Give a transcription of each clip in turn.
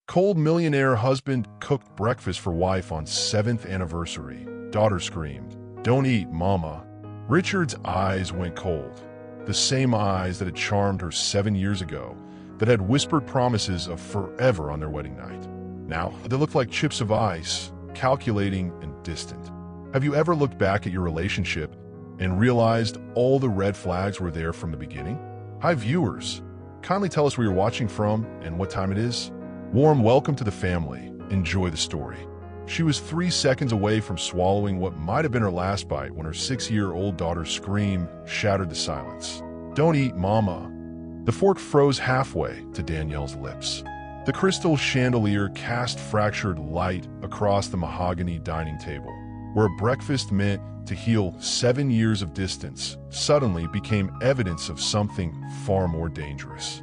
Cold millionaire husband cooked breakfast for wife on 7th anniversary. Daughter screamed, "Don't eat, mama." Richard's eyes went cold. The same eyes that had charmed her 7 years ago, that had whispered promises of forever on their wedding night. Now, they looked like chips of ice, calculating and distant. Have you ever looked back at your relationship and realized all the red flags were there from the beginning? Hi viewers, kindly tell us where you're watching from and what time it is. Warm welcome to the family. Enjoy the story. She was 3 seconds away from swallowing what might have been her last bite when her 6-year-old daughter's scream shattered the silence. "Don't eat, mama." The fork froze halfway to Danielle's lips. The crystal chandelier cast fractured light across the mahogany dining table, where breakfast meant to heal 7 years of distance suddenly became evidence of something far more dangerous.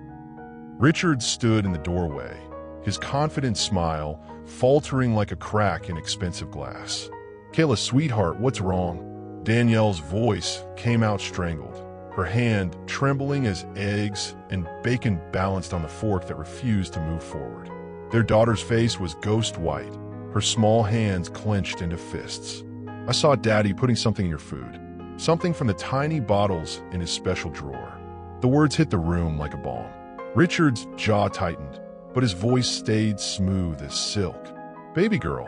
Richard stood in the doorway, his confident smile faltering like a crack in expensive glass. "Kayla, sweetheart, what's wrong?" Danielle's voice came out strangled, her hand trembling as eggs and bacon balanced on the fork that refused to move forward. Their daughter's face was ghost white, her small hands clenched into fists. "I saw Daddy putting something in your food. Something from the tiny bottles in his special drawer." The words hit the room like a bomb. Richard's jaw tightened, but his voice stayed smooth as silk. "Baby girl,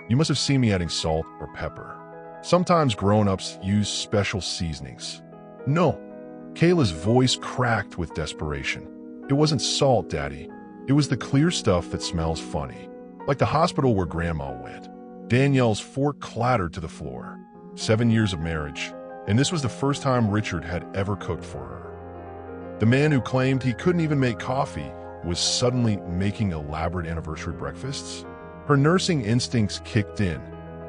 you must have seen me adding salt or pepper. Sometimes grown-ups use special seasonings." "No." Kayla's voice cracked with desperation. "It wasn't salt, Daddy. It was the clear stuff that smells funny, like the hospital where Grandma went." Danielle's fork clattered to the floor. 7 years of marriage, and this was the first time Richard had ever cooked for her. The man who claimed he couldn't even make coffee was suddenly making elaborate anniversary breakfasts. Her nursing instincts kicked in,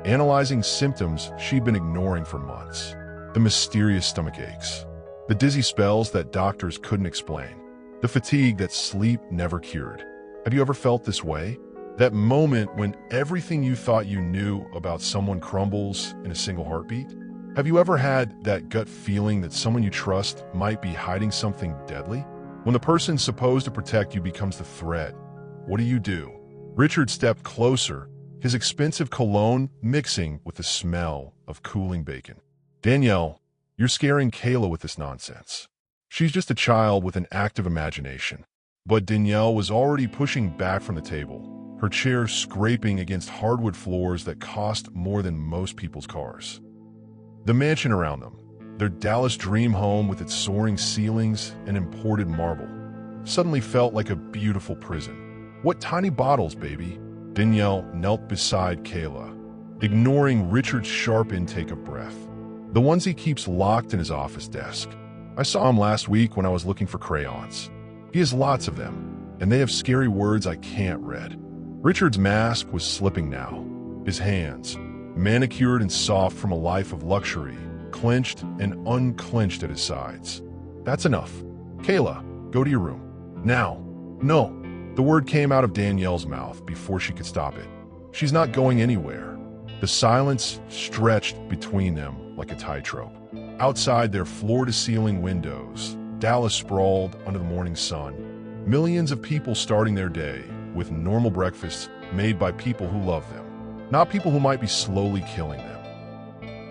analyzing symptoms she'd been ignoring for months. The mysterious stomach aches, the dizzy spells that doctors couldn't explain, the fatigue that sleep never cured. Have you ever felt this way? That moment when everything you thought you knew about someone crumbles in a single heartbeat? Have you ever had that gut feeling that someone you trust might be hiding something deadly? When the person supposed to protect you becomes the threat, what do? Richard stepped closer, his expensive cologne mixing with the smell of cooling bacon. "Danielle, you're scaring Kayla with this nonsense. She's just a child with an active imagination." But Danielle was already pushing back from the table, her chair scraping against hardwood floors that cost more than most people's cars. The mansion around them, their Dallas dream home with its soaring ceilings and imported marble, suddenly felt like a beautiful prison. "What tiny bottles, baby?" Danielle knelt beside Kayla, ignoring Richard's sharp intake of breath. "The ones he keeps locked in his office desk. I saw him last week when I was looking for crayons. He has lots of them, and they have scary words I can't read." Richard's mask was slipping now, his hands, manicured and soft from a life of luxury, clenched and unclenched at his sides. "That's enough. Kayla, go to your room. Now." "No." The word came out of Danielle's mouth before she could stop it. "She's not going anywhere." The silence stretched between them like a tightrope. Outside their floor-to-ceiling windows, Dallas sprawled under the morning sun. Millions of people starting their day with normal breakfasts made by people who love them, not people who might be slowly killing them.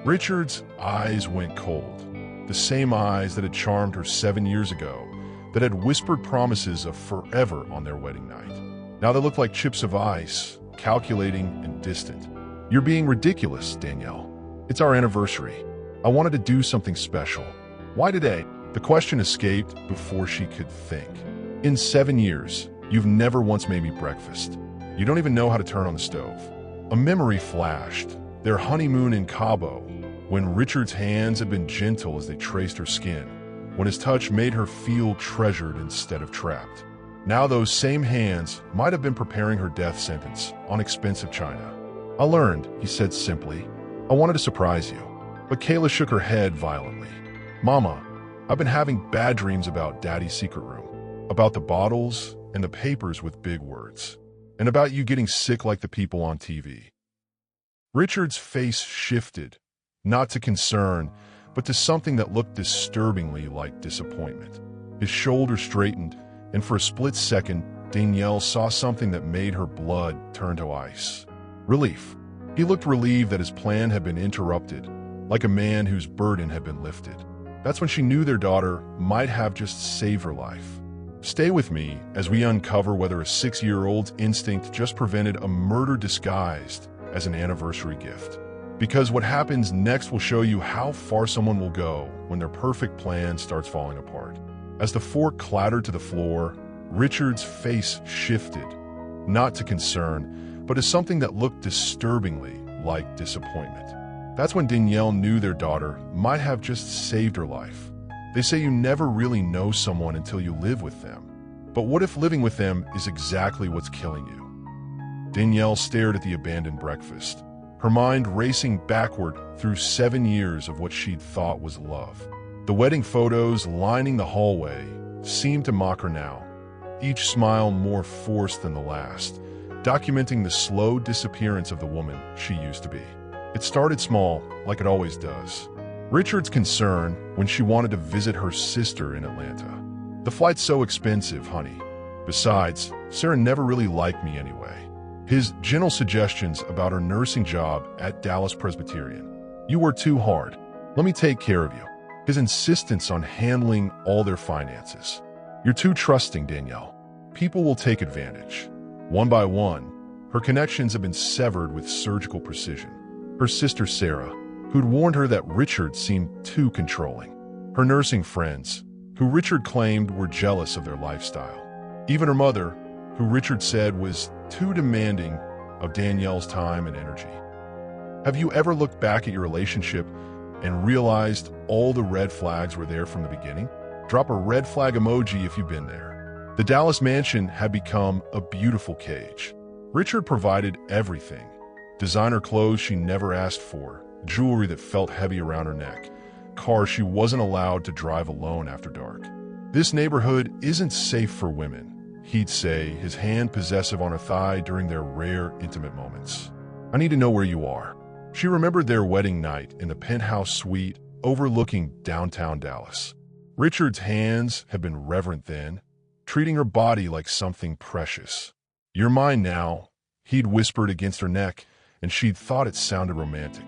Richard's eyes went cold, the same eyes that had charmed her 7 years ago, that had whispered promises of forever on their wedding night. Now they looked like chips of ice, calculating and distant. "You're being ridiculous, Danielle. It's our anniversary. I wanted to do something special. Why today?" The question escaped before she could think. "In 7 years, you've never once made me breakfast. You don't even know how to turn on the stove." A memory flashed, their honeymoon in Cabo, when Richard's hands had been gentle as they traced her skin, when his touch made her feel treasured instead of trapped. Now those same hands might have been preparing her death sentence on expensive china. "I learned," he said simply. "I wanted to surprise you." But Kayla shook her head violently. "Mama, I've been having bad dreams about Daddy's secret room, about the bottles and the papers with big words, and about you getting sick like the people on TV." Richard's face shifted, not to concern, but to something that looked disturbingly like disappointment. His shoulders straightened, and for a split second, Danielle saw something that made her blood turn to ice. Relief. He looked relieved that his plan had been interrupted, like a man whose burden had been lifted. That's when she knew their daughter might have just saved her life. Stay with me as we uncover whether a 6-year-old's instinct just prevented a murder disguised as an anniversary gift. Because what happens next will show you how far someone will go when their perfect plan starts falling apart. As the fork clattered to the floor, Richard's face shifted, not to concern, but to something that looked disturbingly like disappointment. That's when Danielle knew their daughter might have just saved her life. They say you never really know someone until you live with them. But what if living with them is exactly what's killing you? Danielle stared at the abandoned breakfast, her mind racing backward through 7 years of what she'd thought was love. The wedding photos lining the hallway seemed to mock her now, each smile more forced than the last, documenting the slow disappearance of the woman she used to be. It started small, like it always does. Richard's concern when she wanted to visit her sister in Atlanta. The flight's so expensive, honey. Besides, Sarah never really liked me anyway. His gentle suggestions about her nursing job at Dallas Presbyterian. You work too hard. Let me take care of you. His insistence on handling all their finances. You're too trusting, Danielle. People will take advantage. One by one, her connections have been severed with surgical precision. Her sister Sarah, who'd warned her that Richard seemed too controlling. Her nursing friends, who Richard claimed were jealous of their lifestyle. Even her mother, who Richard said was too demanding of Danielle's time and energy. Have you ever looked back at your relationship and realized all the red flags were there from the beginning? Drop a red flag emoji if you've been there. The Dallas mansion had become a beautiful cage. Richard provided everything. Designer clothes she never asked for, jewelry that felt heavy around her neck, cars she wasn't allowed to drive alone after dark. This neighborhood isn't safe for women, he'd say, his hand possessive on her thigh during their rare, intimate moments. I need to know where you are. She remembered their wedding night in the penthouse suite overlooking downtown Dallas. Richard's hands had been reverent then, treating her body like something precious. You're mine now, he'd whispered against her neck, and she'd thought it sounded romantic.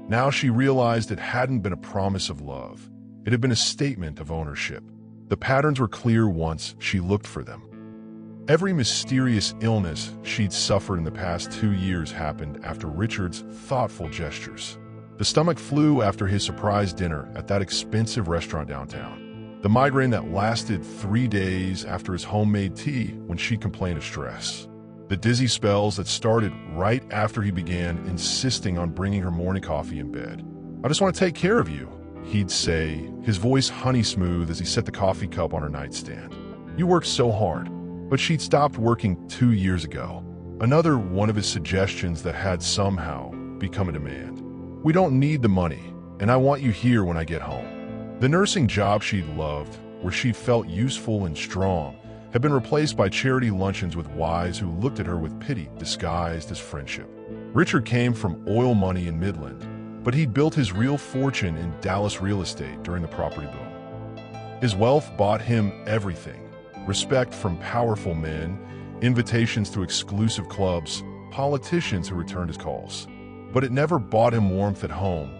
Now she realized it hadn't been a promise of love. It had been a statement of ownership. The patterns were clear once she looked for them. Every mysterious illness she'd suffered in the past 2 years happened after Richard's thoughtful gestures. The stomach flu after his surprise dinner at that expensive restaurant downtown. The migraine that lasted 3 days after his homemade tea when she complained of stress. The dizzy spells that started right after he began insisting on bringing her morning coffee in bed. I just want to take care of you, he'd say, his voice honey smooth as he set the coffee cup on her nightstand. You work so hard. But she'd stopped working 2 years ago. Another one of his suggestions that had somehow become a demand. We don't need the money, and I want you here when I get home. The nursing job she'd loved, where she felt useful and strong, had been replaced by charity luncheons with wives who looked at her with pity disguised as friendship. Richard came from oil money in Midland, but he'd built his real fortune in Dallas real estate during the property boom. His wealth bought him everything. Respect from powerful men, invitations to exclusive clubs, politicians who returned his calls. But it never bought him warmth at home,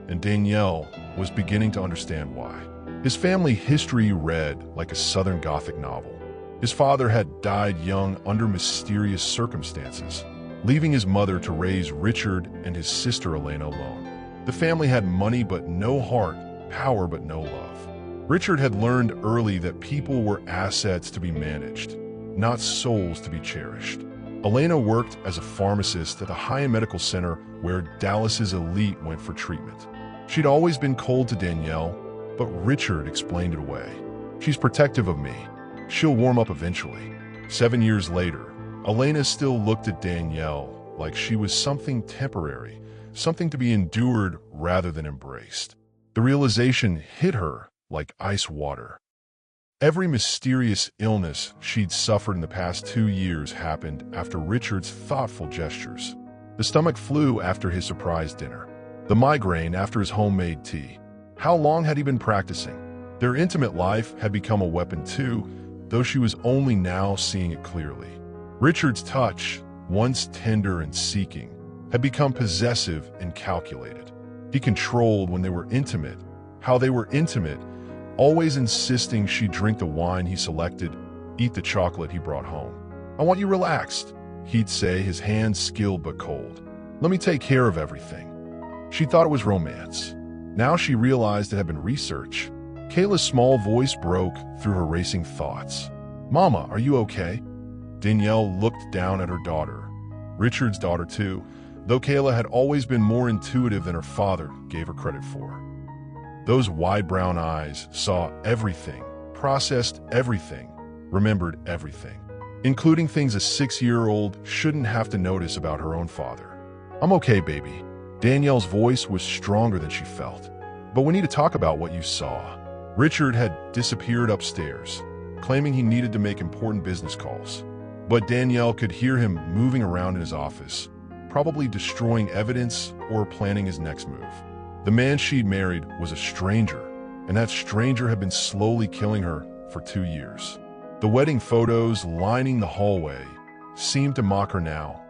and Danielle was beginning to understand why. His family history read like a Southern Gothic novel. His father had died young under mysterious circumstances, leaving his mother to raise Richard and his sister Elena alone. The family had money but no heart, power but no love. Richard had learned early that people were assets to be managed, not souls to be cherished. Elena worked as a pharmacist at the high-end medical center where Dallas's elite went for treatment. She'd always been cold to Danielle, but Richard explained it away. She's protective of me. She'll warm up eventually. 7 years later, Elena still looked at Danielle like she was something temporary, something to be endured rather than embraced. The realization hit her like ice water. Every mysterious illness she'd suffered in the past 2 years happened after Richard's thoughtful gestures. The stomach flu after his surprise dinner. The migraine after his homemade tea. How long had he been practicing? Their intimate life had become a weapon too, though she was only now seeing it clearly. Richard's touch, once tender and seeking, had become possessive and calculated. He controlled when they were intimate, how they were intimate, always insisting she drink the wine he selected, eat the chocolate he brought home. "I want you relaxed," he'd say, his hands skilled but cold. "Let me take care of everything." She thought it was romance. Now she realized it had been research. Kayla's small voice broke through her racing thoughts. "Mama, are you okay?" Danielle looked down at her daughter, Richard's daughter too, though Kayla had always been more intuitive than her father gave her credit for. Those wide brown eyes saw everything, processed everything, remembered everything, including things a 6-year-old shouldn't have to notice about her own father. "I'm okay, baby." Danielle's voice was stronger than she felt. "But we need to talk about what you saw." Richard had disappeared upstairs, claiming he needed to make important business calls. But Danielle could hear him moving around in his office, probably destroying evidence or planning his next move. The man she'd married was a stranger, and that stranger had been slowly killing her for 2 years. The wedding photos lining the hallway seemed to mock her now,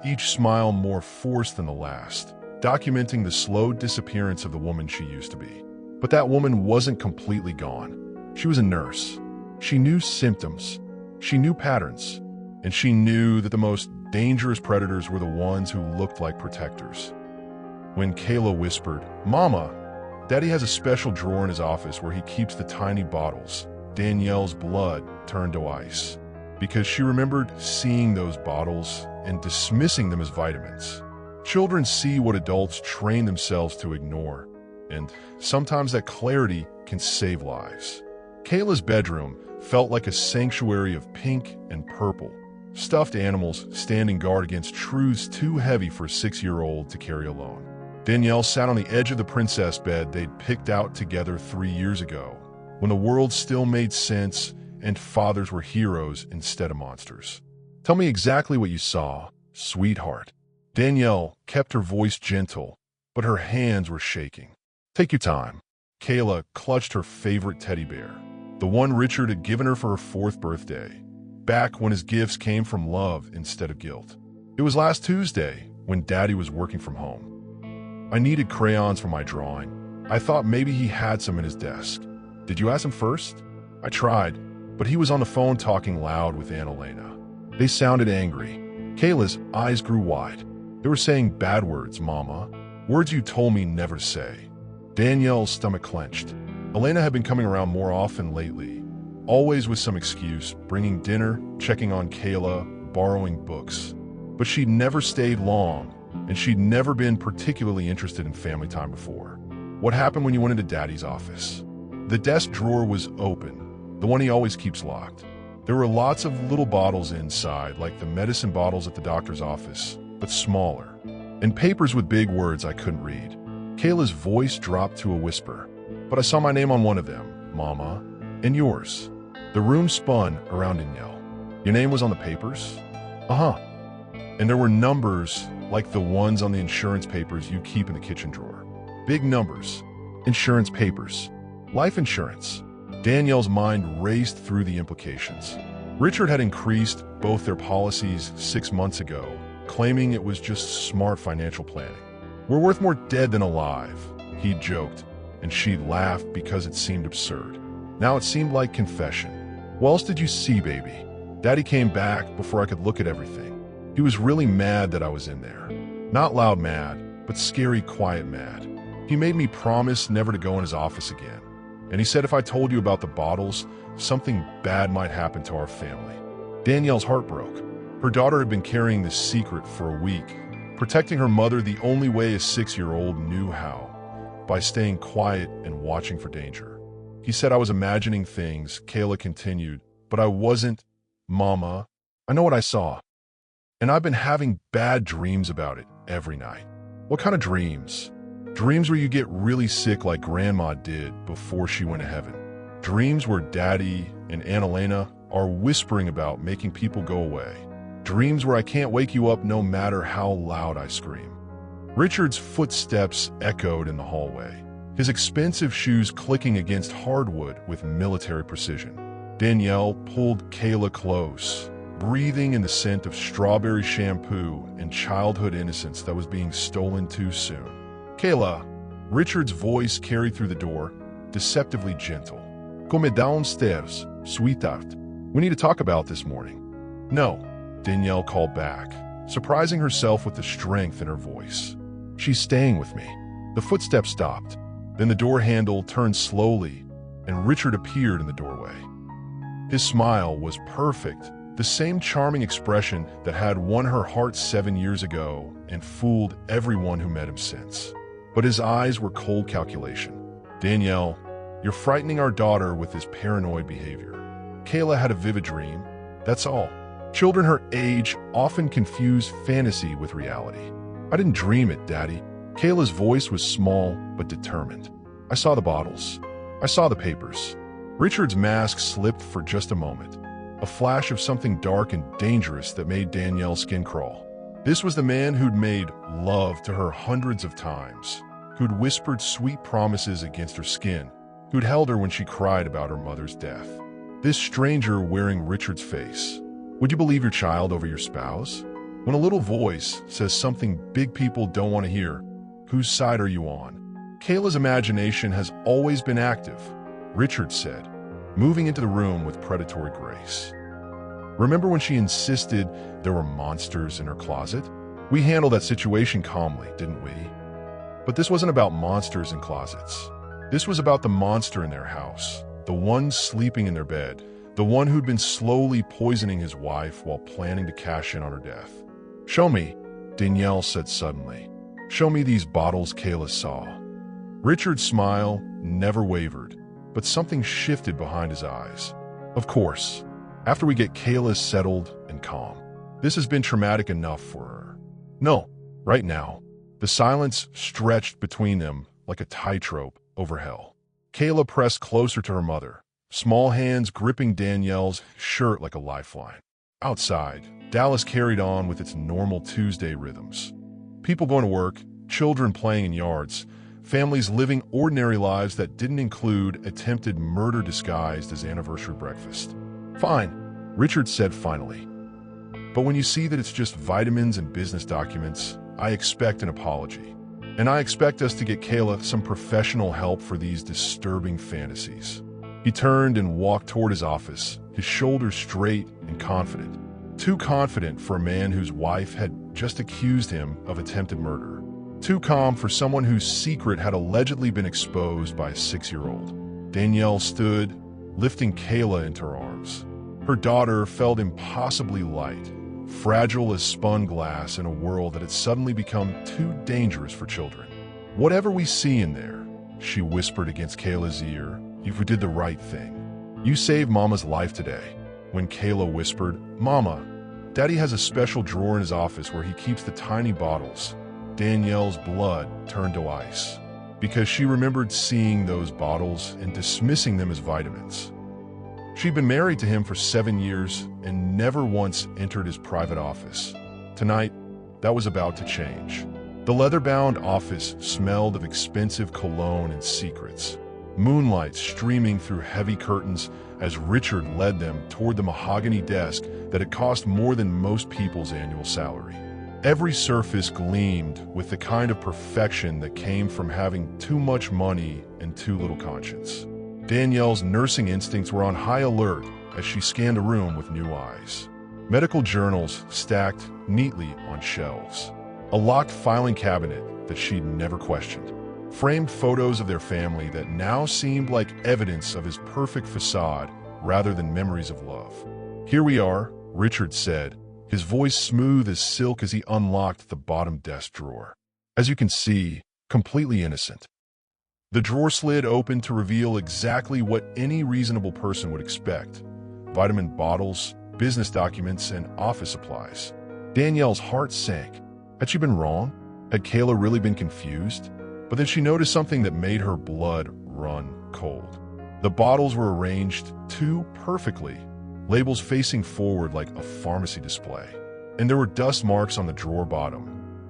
each smile more forced than the last, documenting the slow disappearance of the woman she used to be. But that woman wasn't completely gone. She was a nurse. She knew symptoms. She knew patterns. And she knew that the most dangerous predators were the ones who looked like protectors. When Kayla whispered, "Mama, Daddy has a special drawer in his office where he keeps the tiny bottles," Danielle's blood turned to ice, because she remembered seeing those bottles and dismissing them as vitamins. Children see what adults train themselves to ignore, and sometimes that clarity can save lives. Kayla's bedroom felt like a sanctuary of pink and purple, stuffed animals standing guard against truths too heavy for a 6-year-old to carry alone. Danielle sat on the edge of the princess bed they'd picked out together 3 years ago, when the world still made sense and fathers were heroes instead of monsters. "Tell me exactly what you saw, sweetheart." Danielle kept her voice gentle, but her hands were shaking. "Take your time." Kayla clutched her favorite teddy bear, the one Richard had given her for her 4th birthday, back when his gifts came from love instead of guilt. "It was last Tuesday when Daddy was working from home. I needed crayons for my drawing. I thought maybe he had some in his desk. Did you ask him first?" "I tried, but he was on the phone talking loud with Aunt Elena." They sounded angry. Kayla's eyes grew wide. "They were saying bad words, Mama. Words you told me never to say." Danielle's stomach clenched. Elena had been coming around more often lately, always with some excuse, bringing dinner, checking on Kayla, borrowing books. But she'd never stayed long, and she'd never been particularly interested in family time before. "What happened when you went into Daddy's office?" The desk drawer was open, the one he always keeps locked. There were lots of little bottles inside, like the medicine bottles at the doctor's office, but smaller, and papers with big words I couldn't read. Kayla's voice dropped to a whisper. "But I saw my name on one of them, Mama, and yours." The room spun around Danielle. "Your name was on the papers?" "Uh-huh. And there were numbers like the ones on the insurance papers you keep in the kitchen drawer. Big numbers. Insurance papers. Life insurance." Danielle's mind raced through the implications. Richard had increased both their policies 6 months ago, claiming it was just smart financial planning. "We're worth more dead than alive," he joked, and she laughed because it seemed absurd. Now it seemed like confession. "What else did you see, baby?" "Daddy came back before I could look at everything. He was really mad that I was in there. Not loud mad, but scary, quiet mad. He made me promise never to go in his office again. And he said if I told you about the bottles, something bad might happen to our family." Danielle's heart broke. Her daughter had been carrying this secret for a week, protecting her mother the only way a 6-year-old knew how, by staying quiet and watching for danger. "He said I was imagining things," Kayla continued, "but I wasn't, Mama. I know what I saw. And I've been having bad dreams about it every night." "What kind of dreams?" "Dreams where you get really sick like Grandma did before she went to heaven. Dreams where Daddy and Aunt Elena are whispering about making people go away. Dreams where I can't wake you up no matter how loud I scream." Richard's footsteps echoed in the hallway, his expensive shoes clicking against hardwood with military precision. Danielle pulled Kayla close, breathing in the scent of strawberry shampoo and childhood innocence that was being stolen too soon. "Kayla," Richard's voice carried through the door, deceptively gentle. "Come downstairs, sweetheart. We need to talk about this morning." "No," Danielle called back, surprising herself with the strength in her voice. "She's staying with me." The footsteps stopped. Then the door handle turned slowly, and Richard appeared in the doorway. His smile was perfect, the same charming expression that had won her heart 7 years ago and fooled everyone who met him since. But his eyes were cold calculation. "Danielle, you're frightening our daughter with this paranoid behavior." Kayla had a vivid dream, that's all. Children her age often confuse fantasy with reality. "I didn't dream it, Daddy." Kayla's voice was small but determined. "I saw the bottles. I saw the papers." Richard's mask slipped for just a moment, a flash of something dark and dangerous that made Danielle's skin crawl. This was the man who'd made love to her hundreds of times, who'd whispered sweet promises against her skin, who'd held her when she cried about her mother's death. This stranger wearing Richard's face. Would you believe your child over your spouse? When a little voice says something big people don't want to hear, whose side are you on? Kayla's imagination has always been active, Richard said, moving into the room with predatory grace. "Remember when she insisted there were monsters in her closet? We handled that situation calmly, didn't we? But this wasn't about monsters in closets. This was about the monster in their house, the one sleeping in their bed, the one who'd been slowly poisoning his wife while planning to cash in on her death." "Show me," Danielle said suddenly. "Show me these bottles Kayla saw." Richard's smile never wavered, but something shifted behind his eyes. "Of course, after we get Kayla settled and calm. This has been traumatic enough for her." "No, right now." The silence stretched between them like a tightrope over hell. Kayla pressed closer to her mother, small hands gripping Danielle's shirt like a lifeline. Outside, Dallas carried on with its normal Tuesday rhythms. People going to work, children playing in yards, families living ordinary lives that didn't include attempted murder disguised as anniversary breakfast. "Fine," Richard said finally. "But when you see that it's just vitamins and business documents, I expect an apology. And I expect us to get Kayla some professional help for these disturbing fantasies." He turned and walked toward his office, his shoulders straight and confident. Too confident for a man whose wife had just accused him of attempted murder. Too calm for someone whose secret had allegedly been exposed by a 6-year-old. Danielle stood, lifting Kayla into her arms. Her daughter felt impossibly light, fragile as spun glass in a world that had suddenly become too dangerous for children. "Whatever we see in there," she whispered against Kayla's ear, "if we did the right thing. You saved Mama's life today." When Kayla whispered, "Mama, Daddy has a special drawer in his office where he keeps the tiny bottles," Danielle's blood turned to ice, because she remembered seeing those bottles and dismissing them as vitamins. She'd been married to him for 7 years and never once entered his private office. Tonight, that was about to change. The leather-bound office smelled of expensive cologne and secrets, moonlight streaming through heavy curtains as Richard led them toward the mahogany desk that had cost more than most people's annual salary. Every surface gleamed with the kind of perfection that came from having too much money and too little conscience. Danielle's nursing instincts were on high alert as she scanned the room with new eyes. Medical journals stacked neatly on shelves. A locked filing cabinet that she'd never questioned. Framed photos of their family that now seemed like evidence of his perfect facade rather than memories of love. "Here we are," Richard said, his voice smooth as silk as he unlocked the bottom desk drawer. "As you can see, completely innocent." The drawer slid open to reveal exactly what any reasonable person would expect: vitamin bottles, business documents, and office supplies. Danielle's heart sank. Had she been wrong? Had Kayla really been confused? But then she noticed something that made her blood run cold. The bottles were arranged too perfectly, labels facing forward like a pharmacy display. And there were dust marks on the drawer bottom,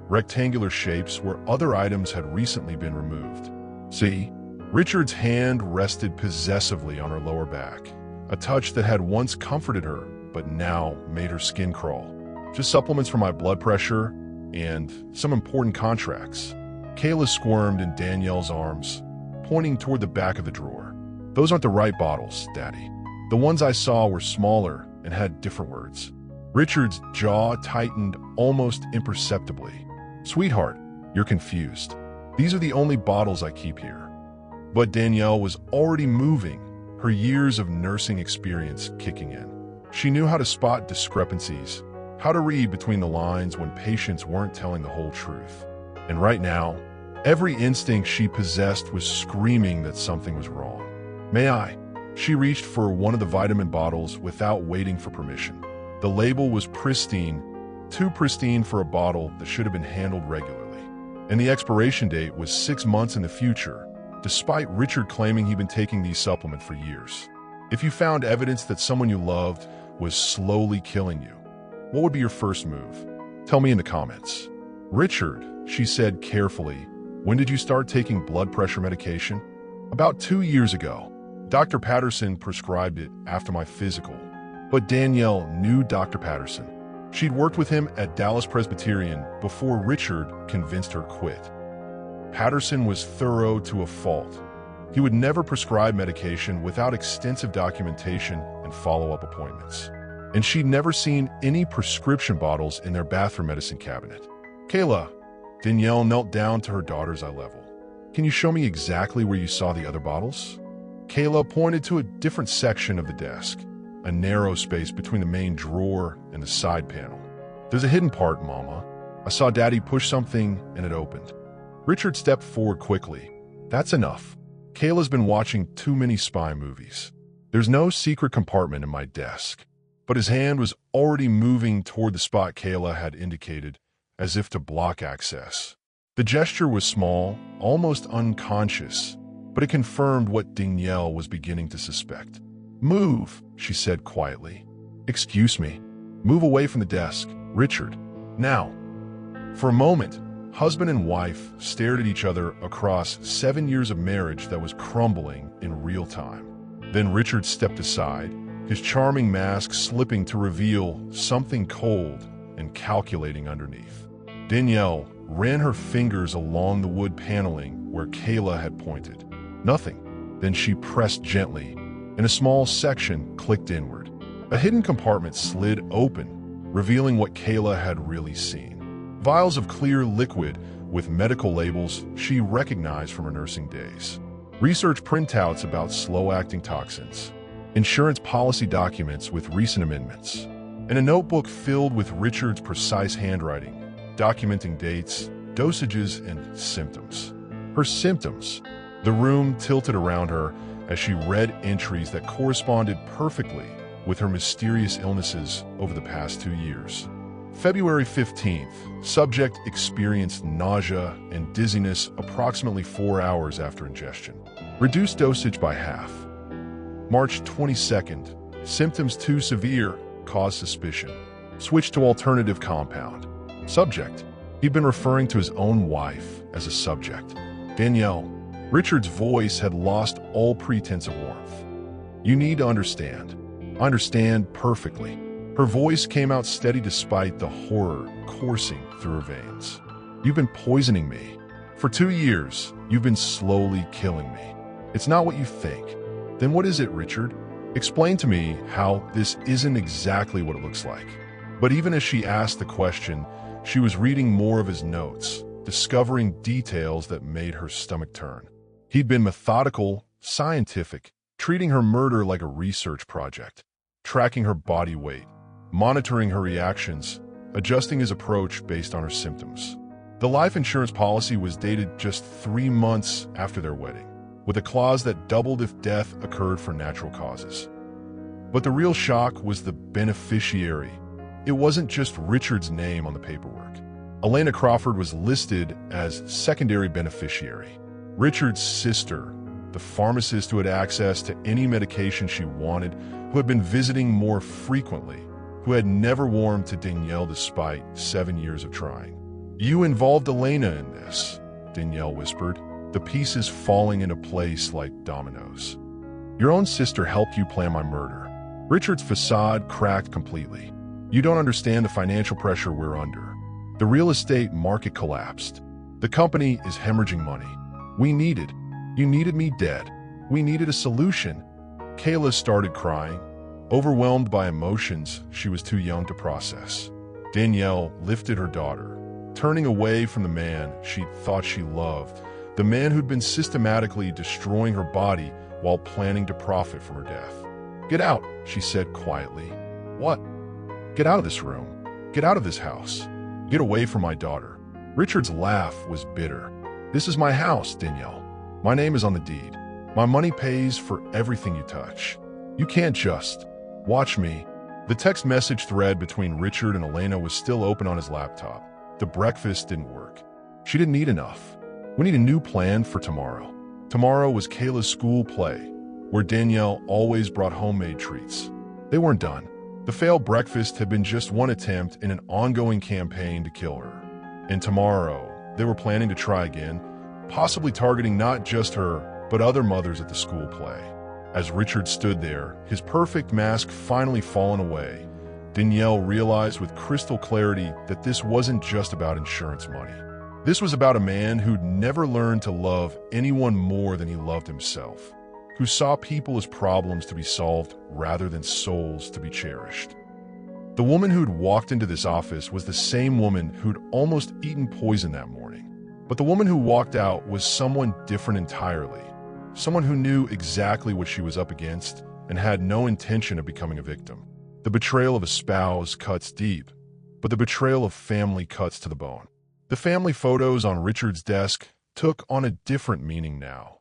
rectangular shapes where other items had recently been removed. "See?" Richard's hand rested possessively on her lower back, a touch that had once comforted her, but now made her skin crawl. Just supplements for my blood pressure and some important contracts. Kayla squirmed in Danielle's arms, pointing toward the back of the drawer. Those aren't the right bottles, Daddy. The ones I saw were smaller and had different words. Richard's jaw tightened almost imperceptibly. Sweetheart, you're confused. These are the only bottles I keep here. But Danielle was already moving, her years of nursing experience kicking in. She knew how to spot discrepancies, how to read between the lines when patients weren't telling the whole truth. And right now, every instinct she possessed was screaming that something was wrong. May I? She reached for one of the vitamin bottles without waiting for permission. The label was pristine, too pristine for a bottle that should have been handled regularly. And the expiration date was 6 months in the future, despite Richard claiming he'd been taking these supplements for years. If you found evidence that someone you loved was slowly killing you, what would be your first move? Tell me in the comments. Richard, she said carefully, when did you start taking blood pressure medication? About 2 years ago. Dr. Patterson prescribed it after my physical. But Danielle knew Dr. Patterson. She'd worked with him at Dallas Presbyterian before Richard convinced her quit. Patterson was thorough to a fault. He would never prescribe medication without extensive documentation and follow-up appointments. And she'd never seen any prescription bottles in their bathroom medicine cabinet. Kayla, Danielle knelt down to her daughter's eye level. Can you show me exactly where you saw the other bottles? Kayla pointed to a different section of the desk, a narrow space between the main drawer and the side panel. There's a hidden part, Mama. I saw Daddy push something and it opened. Richard stepped forward quickly. That's enough. Kayla's been watching too many spy movies. There's no secret compartment in my desk. But his hand was already moving toward the spot Kayla had indicated, as if to block access. The gesture was small, almost unconscious, but it confirmed what Danielle was beginning to suspect. Move, she said quietly. Excuse me. Move away from the desk, Richard. Now. For a moment, husband and wife stared at each other across 7 years of marriage that was crumbling in real time. Then Richard stepped aside, his charming mask slipping to reveal something cold and calculating underneath. Danielle ran her fingers along the wood paneling where Kayla had pointed. Nothing. Then she pressed gently, and a small section clicked inward. A hidden compartment slid open, revealing what Kayla had really seen. Vials of clear liquid with medical labels she recognized from her nursing days. Research printouts about slow-acting toxins. Insurance policy documents with recent amendments. And a notebook filled with Richard's precise handwriting, documenting dates, dosages, and symptoms. Her symptoms. The room tilted around her as she read entries that corresponded perfectly with her mysterious illnesses over the past 2 years. February 15th, subject experienced nausea and dizziness approximately 4 hours after ingestion. Reduced dosage by half. March 22nd, symptoms too severe, cause suspicion. Switch to alternative compound. Subject. He'd been referring to his own wife as a subject. Danielle. Richard's voice had lost all pretense of warmth. You need to understand. I understand perfectly. Her voice came out steady despite the horror coursing through her veins. You've been poisoning me. For 2 years, you've been slowly killing me. It's not what you think. Then what is it, Richard? Explain to me how this isn't exactly what it looks like. But even as she asked the question, she was reading more of his notes, discovering details that made her stomach turn. He'd been methodical, scientific, treating her murder like a research project, tracking her body weight, monitoring her reactions, adjusting his approach based on her symptoms. The life insurance policy was dated just 3 months after their wedding, with a clause that doubled if death occurred for natural causes. But the real shock was the beneficiary. It wasn't just Richard's name on the paperwork. Elena Crawford was listed as secondary beneficiary. Richard's sister, the pharmacist who had access to any medication she wanted, who had been visiting more frequently, who had never warmed to Danielle despite 7 years of trying. You involved Elena in this, Danielle whispered, the pieces falling into place like dominoes. Your own sister helped you plan my murder. Richard's facade cracked completely. You don't understand the financial pressure we're under. The real estate market collapsed. The company is hemorrhaging money. You needed me dead. We needed a solution. Kayla started crying. Overwhelmed by emotions she was too young to process. Danielle lifted her daughter, turning away from the man she thought she loved, the man who'd been systematically destroying her body while planning to profit from her death. "Get out," she said quietly. "What?" "Get out of this room. Get out of this house. Get away from my daughter." Richard's laugh was bitter. "This is my house, Danielle. My name is on the deed. My money pays for everything you touch. You can't just watch me." The text message thread between Richard and Elena was still open on his laptop. The breakfast didn't work. She didn't eat enough. "We need a new plan for tomorrow." Tomorrow was Kayla's school play, where Danielle always brought homemade treats. They weren't done. The failed breakfast had been just one attempt in an ongoing campaign to kill her. And tomorrow, they were planning to try again, possibly targeting not just her, but other mothers at the school play. As Richard stood there, his perfect mask finally fallen away, Danielle realized with crystal clarity that this wasn't just about insurance money. This was about a man who'd never learned to love anyone more than he loved himself, who saw people as problems to be solved rather than souls to be cherished. The woman who'd walked into this office was the same woman who'd almost eaten poison that morning. But the woman who walked out was someone different entirely, someone who knew exactly what she was up against and had no intention of becoming a victim. The betrayal of a spouse cuts deep, but the betrayal of family cuts to the bone. The family photos on Richard's desk took on a different meaning now.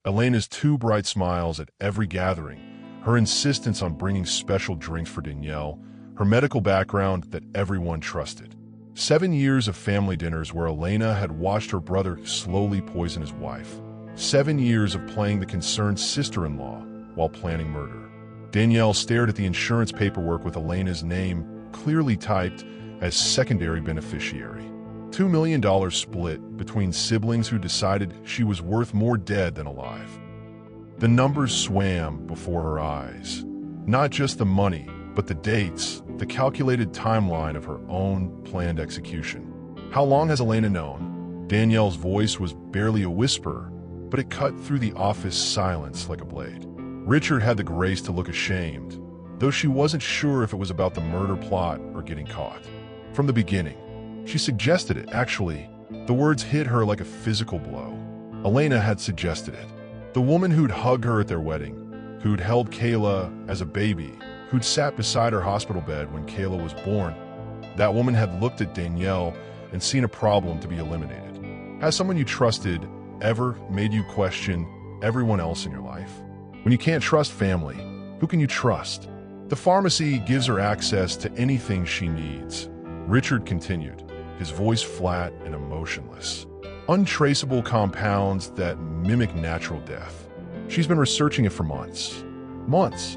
Elena's two bright smiles at every gathering, her insistence on bringing special drinks for Danielle, her medical background that everyone trusted. 7 years of family dinners where Elena had watched her brother slowly poison his wife. 7 years of playing the concerned sister-in-law while planning murder. Danielle stared at the insurance paperwork with Elena's name clearly typed as secondary beneficiary. $2 million split between siblings who decided she was worth more dead than alive. The numbers swam before her eyes. Not just the money, but the dates, the calculated timeline of her own planned execution. How long has Elena known? Danielle's voice was barely a whisper, but it cut through the office silence like a blade. Richard had the grace to look ashamed, though she wasn't sure if it was about the murder plot or getting caught. From the beginning, she suggested it. Actually, the words hit her like a physical blow. Elena had suggested it. The woman who'd hugged her at their wedding, who'd held Kayla as a baby, who'd sat beside her hospital bed when Kayla was born. That woman had looked at Danielle and seen a problem to be eliminated. Has someone you trusted ever made you question everyone else in your life? When you can't trust family, who can you trust? The pharmacy gives her access to anything she needs. Richard continued, his voice flat and emotionless. Untraceable compounds that mimic natural death. She's been researching it for months. Months.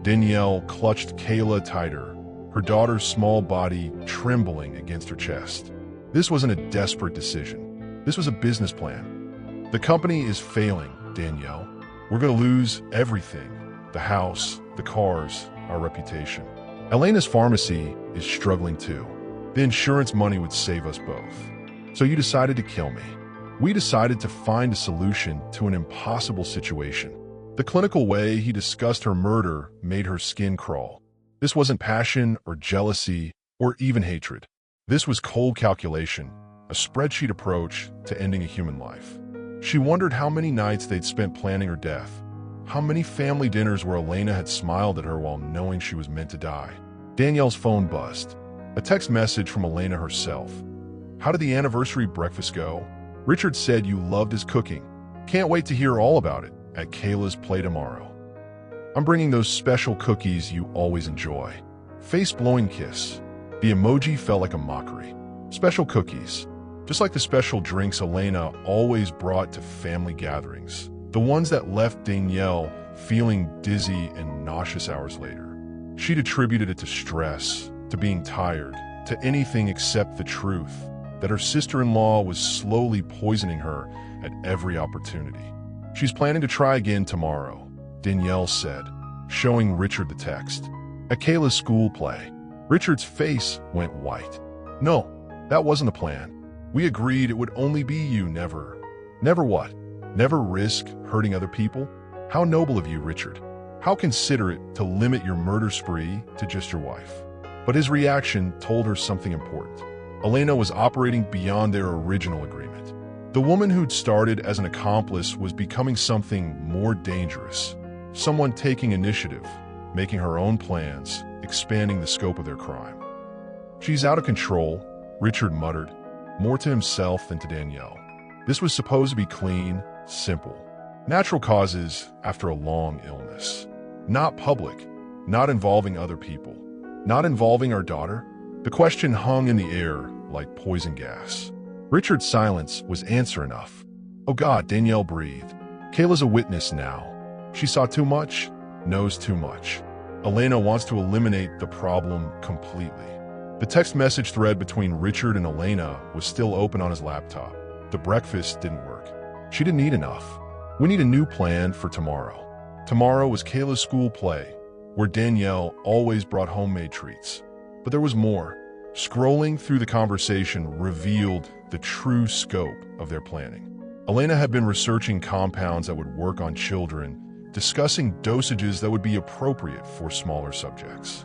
Danielle clutched Kayla tighter, her daughter's small body trembling against her chest. This wasn't a desperate decision. This was a business plan. The company is failing, Danielle. We're going to lose everything. The house, the cars, our reputation. Elena's pharmacy is struggling too. The insurance money would save us both. So you decided to kill me. We decided to find a solution to an impossible situation. The clinical way he discussed her murder made her skin crawl. This wasn't passion or jealousy or even hatred. This was cold calculation, a spreadsheet approach to ending a human life. She wondered how many nights they'd spent planning her death, how many family dinners where Elena had smiled at her while knowing she was meant to die. Danielle's phone buzzed. A text message from Elena herself. "How did the anniversary breakfast go? Richard said you loved his cooking. Can't wait to hear all about it at Kayla's play tomorrow. I'm bringing those special cookies you always enjoy." Face-blowing kiss. The emoji felt like a mockery. Special cookies. Just like the special drinks Elena always brought to family gatherings. The ones that left Danielle feeling dizzy and nauseous hours later. She'd attributed it to stress, to being tired, to anything except the truth that her sister-in-law was slowly poisoning her at every opportunity. She's planning to try again tomorrow, Danielle said, showing Richard the text. At Kayla's school play, Richard's face went white. No, that wasn't the plan. We agreed it would only be you, never. Never what? Never risk hurting other people? How noble of you, Richard. How considerate to limit your murder spree to just your wife. But his reaction told her something important. Elena was operating beyond their original agreement. The woman who'd started as an accomplice was becoming something more dangerous. Someone taking initiative, making her own plans, expanding the scope of their crime. She's out of control, Richard muttered, more to himself than to Danielle. This was supposed to be clean, simple. Natural causes after a long illness. Not public, not involving other people, not involving our daughter. The question hung in the air like poison gas. Richard's silence was answer enough. Oh God, Danielle breathed. Kayla's a witness now. She saw too much, knows too much. Elena wants to eliminate the problem completely. The text message thread between Richard and Elena was still open on his laptop. The breakfast didn't work. She didn't eat enough. We need a new plan for tomorrow. Tomorrow was Kayla's school play, where Danielle always brought homemade treats. But there was more. Scrolling through the conversation revealed the true scope of their planning. Elena had been researching compounds that would work on children, discussing dosages that would be appropriate for smaller subjects.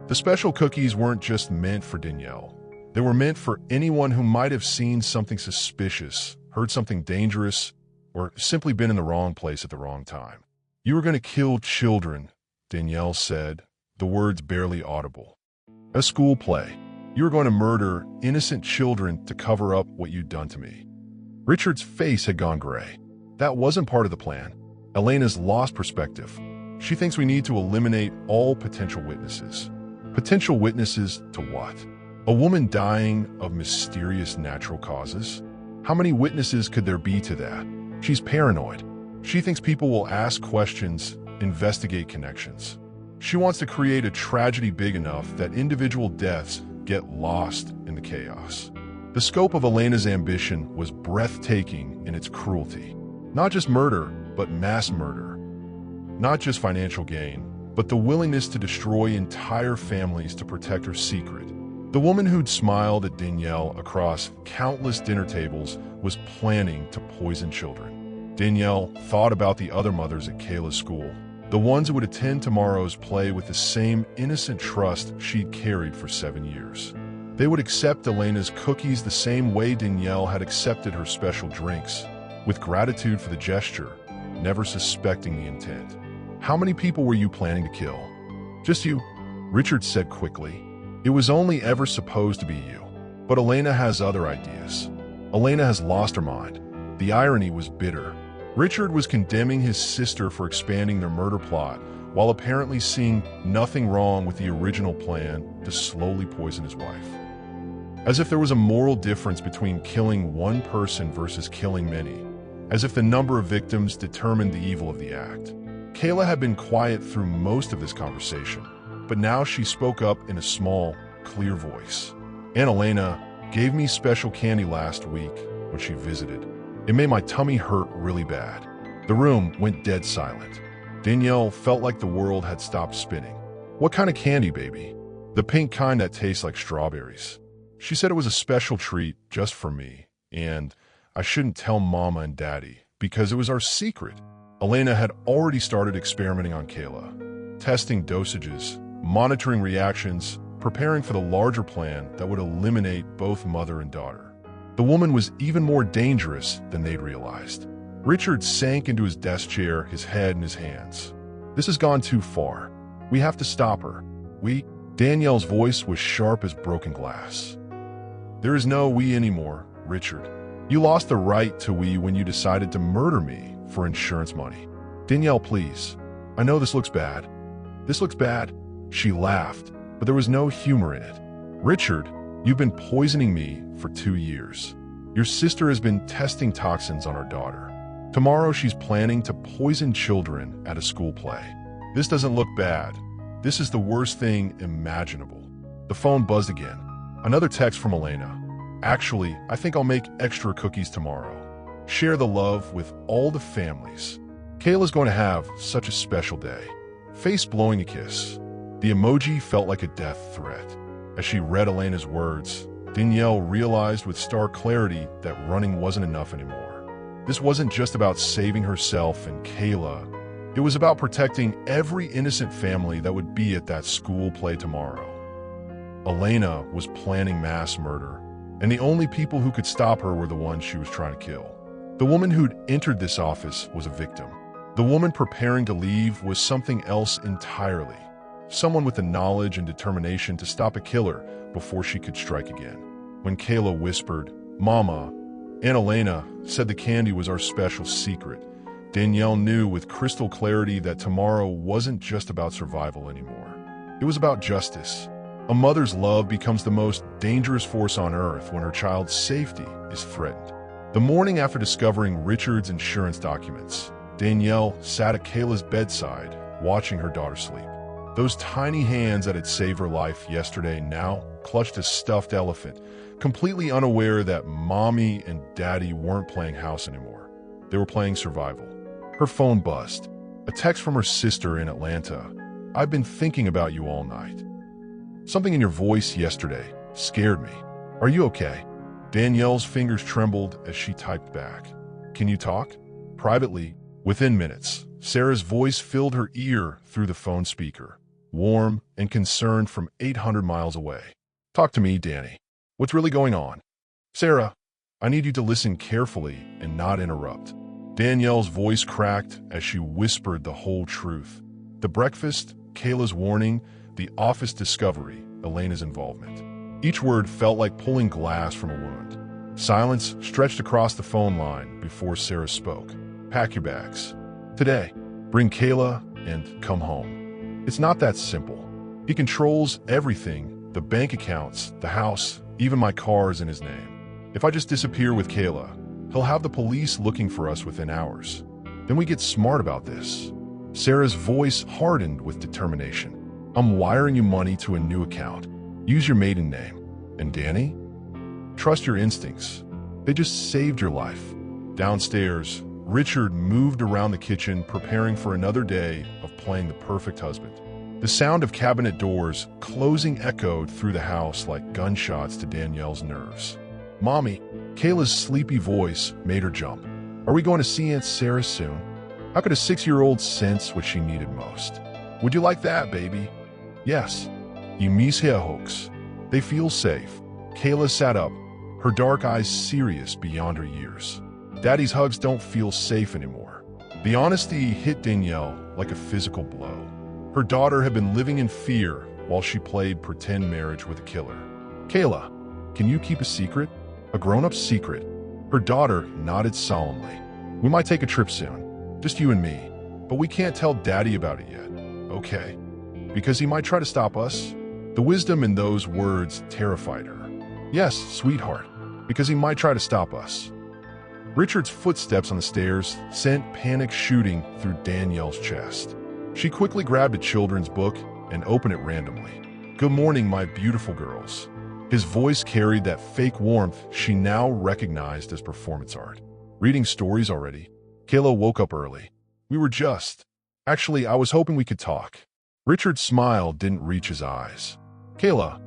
The special cookies weren't just meant for Danielle. They were meant for anyone who might have seen something suspicious, heard something dangerous, or simply been in the wrong place at the wrong time. You were going to kill children, Danielle said, the words barely audible. A school play. You were going to murder innocent children to cover up what you'd done to me. Richard's face had gone gray. That wasn't part of the plan. Elena's lost perspective. She thinks we need to eliminate all potential witnesses. Potential witnesses to what? A woman dying of mysterious natural causes? How many witnesses could there be to that? She's paranoid. She thinks people will ask questions, investigate connections. She wants to create a tragedy big enough that individual deaths get lost in the chaos. The scope of Elena's ambition was breathtaking in its cruelty. Not just murder, but mass murder. Not just financial gain, but the willingness to destroy entire families to protect her secret. The woman who'd smiled at Danielle across countless dinner tables was planning to poison children. Danielle thought about the other mothers at Kayla's school, the ones who would attend tomorrow's play with the same innocent trust she'd carried for 7 years. They would accept Elena's cookies the same way Danielle had accepted her special drinks, with gratitude for the gesture, never suspecting the intent. How many people were you planning to kill? Just you, Richard said quickly. It was only ever supposed to be you. But Elena has other ideas. Elena has lost her mind. The irony was bitter. Richard was condemning his sister for expanding their murder plot, while apparently seeing nothing wrong with the original plan to slowly poison his wife. As if there was a moral difference between killing one person versus killing many. As if the number of victims determined the evil of the act. Kayla had been quiet through most of this conversation, but now she spoke up in a small, clear voice. Aunt Elena gave me special candy last week when she visited. It made my tummy hurt really bad. The room went dead silent. Danielle felt like the world had stopped spinning. What kind of candy, baby? The pink kind that tastes like strawberries. She said it was a special treat just for me, and I shouldn't tell Mama and Daddy because it was our secret. Elena had already started experimenting on Kayla, testing dosages, monitoring reactions, preparing for the larger plan that would eliminate both mother and daughter. The woman was even more dangerous than they'd realized. Richard sank into his desk chair, his head in his hands. This has gone too far. We have to stop her. Danielle's voice was sharp as broken glass. There is no we anymore, Richard. You lost the right to we when you decided to murder me for insurance money. Danielle, please. I know this looks bad. This looks bad. She laughed, but there was no humor in it. Richard, you've been poisoning me for 2 years. Your sister has been testing toxins on our daughter. Tomorrow she's planning to poison children at a school play. This doesn't look bad. This is the worst thing imaginable. The phone buzzed again. Another text from Elena. Actually, I think I'll make extra cookies tomorrow. Share the love with all the families. Kayla's going to have such a special day. Face blowing a kiss. The emoji felt like a death threat. As she read Elena's words, Danielle realized with stark clarity that running wasn't enough anymore. This wasn't just about saving herself and Kayla. It was about protecting every innocent family that would be at that school play tomorrow. Elena was planning mass murder, and the only people who could stop her were the ones she was trying to kill. The woman who'd entered this office was a victim. The woman preparing to leave was something else entirely. Someone with the knowledge and determination to stop a killer before she could strike again. When Kayla whispered, "Mama," and Elena said the candy was our special secret, Danielle knew with crystal clarity that tomorrow wasn't just about survival anymore. It was about justice. A mother's love becomes the most dangerous force on earth when her child's safety is threatened. The morning after discovering Richard's insurance documents, Danielle sat at Kayla's bedside, watching her daughter sleep. Those tiny hands that had saved her life yesterday now clutched a stuffed elephant, completely unaware that Mommy and Daddy weren't playing house anymore. They were playing survival. Her phone buzzed. A text from her sister in Atlanta. "I've been thinking about you all night. Something in your voice yesterday scared me. Are you okay?" Danielle's fingers trembled as she typed back. "Can you talk?" Privately, within minutes, Sarah's voice filled her ear through the phone speaker, warm and concerned from 800 miles away. "Talk to me, Danny. What's really going on?" "Sarah, I need you to listen carefully and not interrupt." Danielle's voice cracked as she whispered the whole truth. The breakfast, Kayla's warning, the office discovery, Elena's involvement. Each word felt like pulling glass from a wound. Silence stretched across the phone line before Sarah spoke. "Pack your bags. Today, bring Kayla and come home." It's not that simple. He controls everything, the bank accounts, the house, even my car is in his name. If I just disappear with Kayla, he'll have the police looking for us within hours. Then we get smart about this. Sarah's voice hardened with determination. "I'm wiring you money to a new account. Use your maiden name. And Danny? Trust your instincts. They just saved your life." Downstairs, Richard moved around the kitchen, preparing for another day of playing the perfect husband. The sound of cabinet doors closing echoed through the house like gunshots to Danielle's nerves. "Mommy," Kayla's sleepy voice made her jump. "Are we going to see Aunt Sarah soon? How could a 6-year-old sense what she needed most? Would you like that, baby?" "Yes. Y mis hijos. They feel safe." Kayla sat up, her dark eyes serious beyond her years. Daddy's hugs don't feel safe anymore. The honesty hit Danielle like a physical blow. Her daughter had been living in fear while she played pretend marriage with a killer. "Kayla, can you keep a secret? A grown-up secret?" Her daughter nodded solemnly. "We might take a trip soon, just you and me, but we can't tell Daddy about it yet." "Okay." "Because he might try to stop us?" The wisdom in those words terrified her. "Yes, sweetheart, because he might try to stop us." Richard's footsteps on the stairs sent panic shooting through Danielle's chest. She quickly grabbed a children's book and opened it randomly. "Good morning, my beautiful girls." His voice carried that fake warmth she now recognized as performance art. "Reading stories already?" Kayla woke up early. "We were just... Actually, I was hoping we could talk." Richard's smile didn't reach his eyes. "Kayla,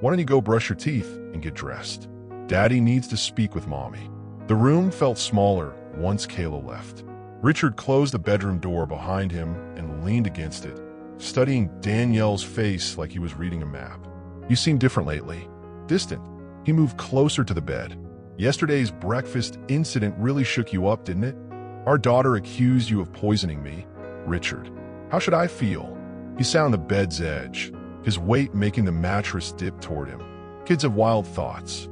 why don't you go brush your teeth and get dressed? Daddy needs to speak with Mommy." The room felt smaller once Kayla left. Richard closed the bedroom door behind him and leaned against it, studying Danielle's face like he was reading a map. "You seem different lately. Distant." He moved closer to the bed. "Yesterday's breakfast incident really shook you up, didn't it? Our daughter accused you of poisoning me." "Richard, how should I feel?" He sat on the bed's edge, his weight making the mattress dip toward him. "Kids have wild thoughts.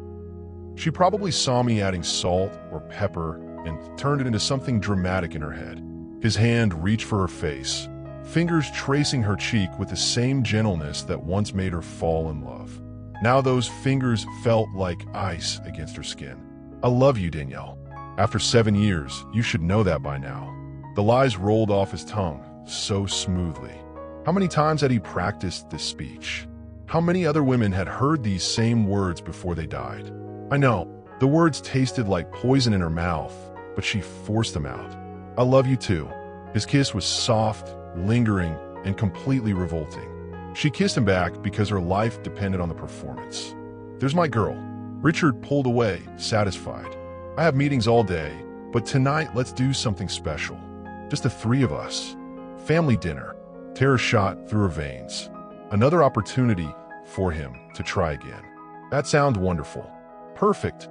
She probably saw me adding salt or pepper and turned it into something dramatic in her head." His hand reached for her face, fingers tracing her cheek with the same gentleness that once made her fall in love. Now those fingers felt like ice against her skin. "I love you, Danielle. After 7 years, you should know that by now." The lies rolled off his tongue so smoothly. How many times had he practiced this speech? How many other women had heard these same words before they died? I know, the words tasted like poison in her mouth, but she forced them out. "I love you too." His kiss was soft, lingering, and completely revolting. She kissed him back because her life depended on the performance. "There's my girl." Richard pulled away, satisfied. "I have meetings all day, but tonight let's do something special. Just the three of us. Family dinner." Terror shot through her veins. Another opportunity for him to try again. "That sounds wonderful." "Perfect.